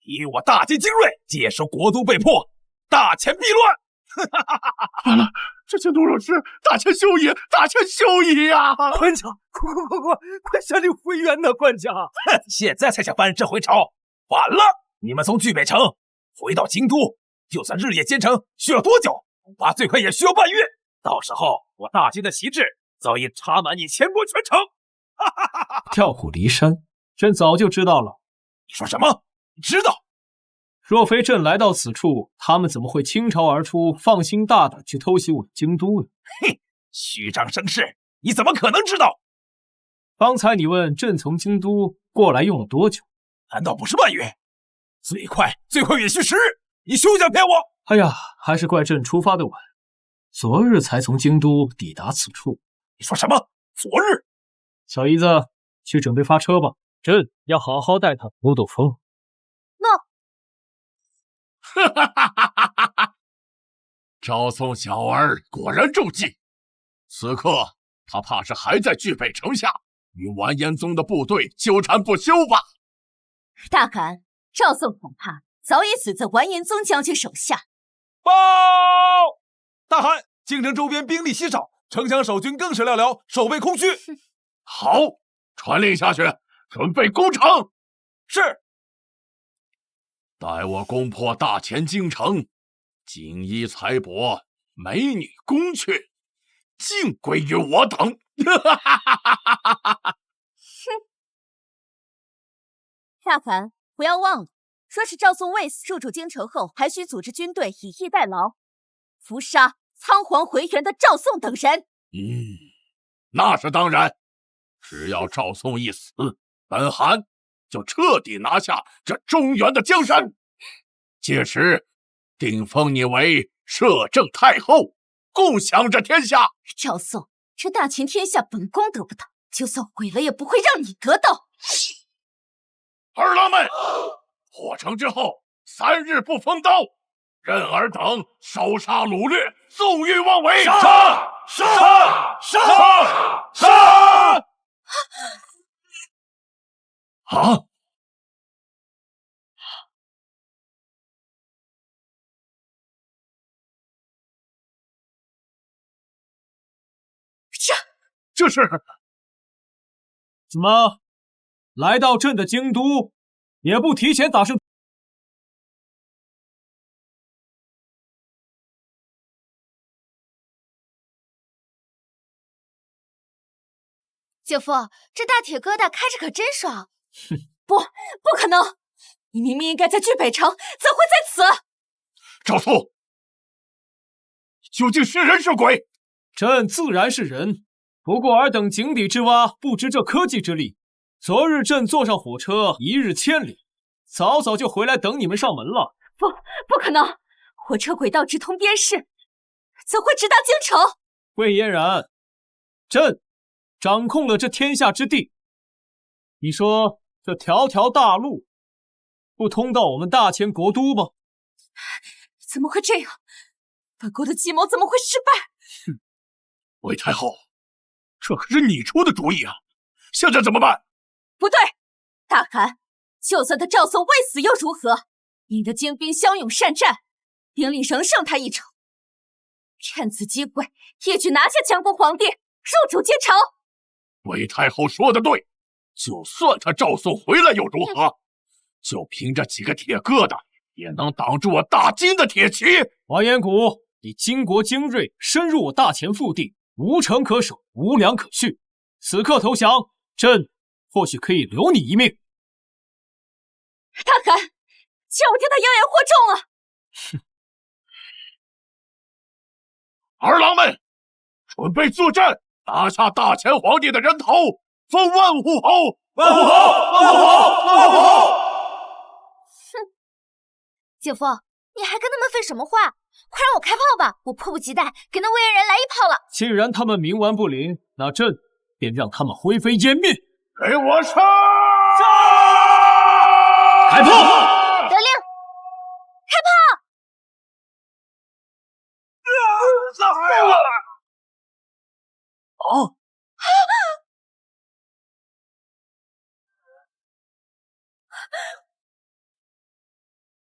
以我大秦精锐接收国都被破，大前必乱？完了，这京都有事，大前休矣，大前休矣呀！官家，快下令回援呐！官家，哼，现在才想翻这回朝，晚了！你们从聚北城回到京都，就算日夜兼程，需要多久？恐怕最快也需要半月。到时候，我大秦的旗帜早已插满你前国全城。调虎离山，朕早就知道了。你说什么？你知道？若非朕来到此处，他们怎么会倾巢而出，放心大胆去偷袭我的京都呢？哼，虚张声势，你怎么可能知道？方才你问朕从京都过来用了多久？难道不是半月？最快也需10日，你休想骗我！哎呀，还是怪朕出发的晚，昨日才从京都抵达此处。你说什么？昨日？小姨子，去准备发车吧，朕要好好带他兜兜风。赵宋小儿果然中计，此刻他怕是还在聚北城下，与完颜宗的部队纠缠不休吧？大汗，赵宋恐怕早已死在完颜宗将军手下。报！大汗，京城周边兵力稀少，城墙守军更是寥寥，守备空虚。好，传令下去，准备攻城。是。待我攻破大前京城，锦衣财帛、美女宫阙，尽归于我等。哼！大汗，不要忘了，说是赵宋未死入驻京城后，还需组织军队以逸待劳，伏杀仓皇回援的赵宋等人。那是当然。只要赵宋一死，本汗就彻底拿下这中原的江山，届时定封你为摄政太后，共享这天下。赵宋，这大秦天下本宫得不到，就算毁了也不会让你得到。儿郎们，破城之后3日不封刀，任尔等烧杀掳掠，纵欲妄为。杀！啊！这是怎么来到朕的京都，也不提前打声？姐夫，这大铁疙瘩开着可真爽。哼，不可能！你明明应该在聚北城，怎会在此？赵宋，究竟是人是鬼？朕自然是人，不过尔等井底之蛙，不知这科技之力。昨日朕坐上火车，1日千里，早就回来等你们上门了。不可能！火车轨道直通边市，怎会直达京城？魏嫣然，朕掌控了这天下之地，你说这条条大路不通到我们大秦国都吗？怎么会这样？本宫的计谋怎么会失败？魏太后，这可是你出的主意啊！现在怎么办？不对，大汗，就算他赵宋未死又如何？你的精兵骁勇善战，兵力仍胜他一筹。趁此机会，一举拿下强国皇帝，入主京城。魏太后说的对，就算他赵宋回来又如何？就凭这几个铁疙瘩，也能挡住我大金的铁骑。完颜谷，你巾帼精锐，深入我大前腹地，无城可守，无粮可蓄。此刻投降，朕或许可以留你一命。他敢，就听他妖言惑众了！儿郎们，准备作战，拿下大前皇帝的人头，封万户侯！万户侯！万户侯！万户侯！姐夫，你还跟他们废什么话？快让我开炮吧！我迫不及待给那魏延人来一炮了。既然他们冥顽不灵，那朕便让他们灰飞烟灭。给我上！开炮！得令，开炮！啊！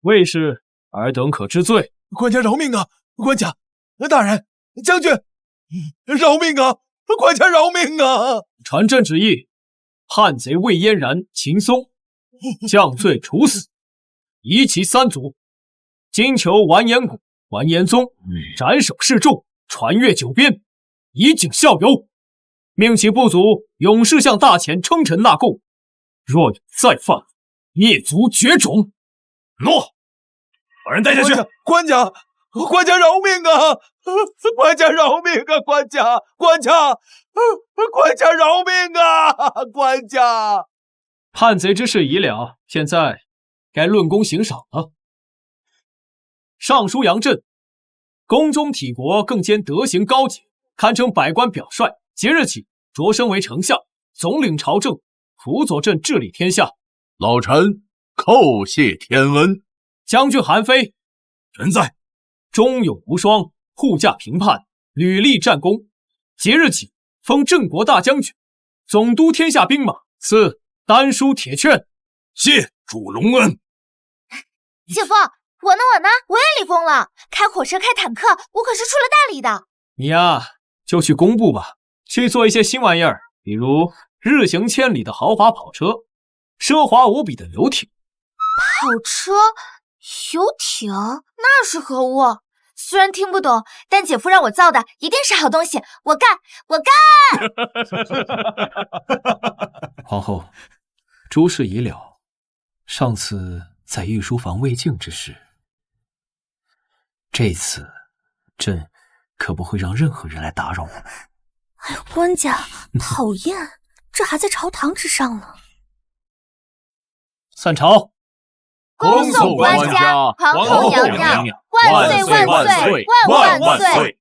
魏氏，尔等可知罪？官家饶命啊！官家，大人，将军，饶命啊！官家饶命啊！传朕旨意，叛贼魏嫣然、秦松，降罪处死，夷其三族。今求完颜谷、完颜宗斩首示众，传阅九边，以儆效尤。命其部族勇士向大前称臣纳贡，若有再犯，灭族绝种。诺，把人带下去。官家饶命啊！官家饶命啊！官家饶命啊！官家，叛贼之事已了，现在该论功行赏了。尚书杨震，宫中体国更兼德行高洁，堪称百官表率。即日起擢升为丞相，总领朝政，辅佐朕治理天下。老臣叩谢天恩。将军韩非，臣在。忠勇无双，护驾平叛，屡立战功。即日起封镇国大将军，总督天下兵马，赐丹书铁券。谢主隆恩。姐夫，我呢？我也立功了，开火车、开坦克，我可是出了大力的。你呀，就去工部吧，去做一些新玩意儿，比如日行千里的豪华跑车，奢华无比的游艇。跑车、游艇，那是何物？虽然听不懂，但姐夫让我造的一定是好东西，我干！皇后，诸事已了。上次在御书房未竟之事，这次朕可不会让任何人来打扰我们。哎呦，官家讨厌，这还在朝堂之上呢。散朝。恭送官家，皇后娘娘，万岁万岁万万岁！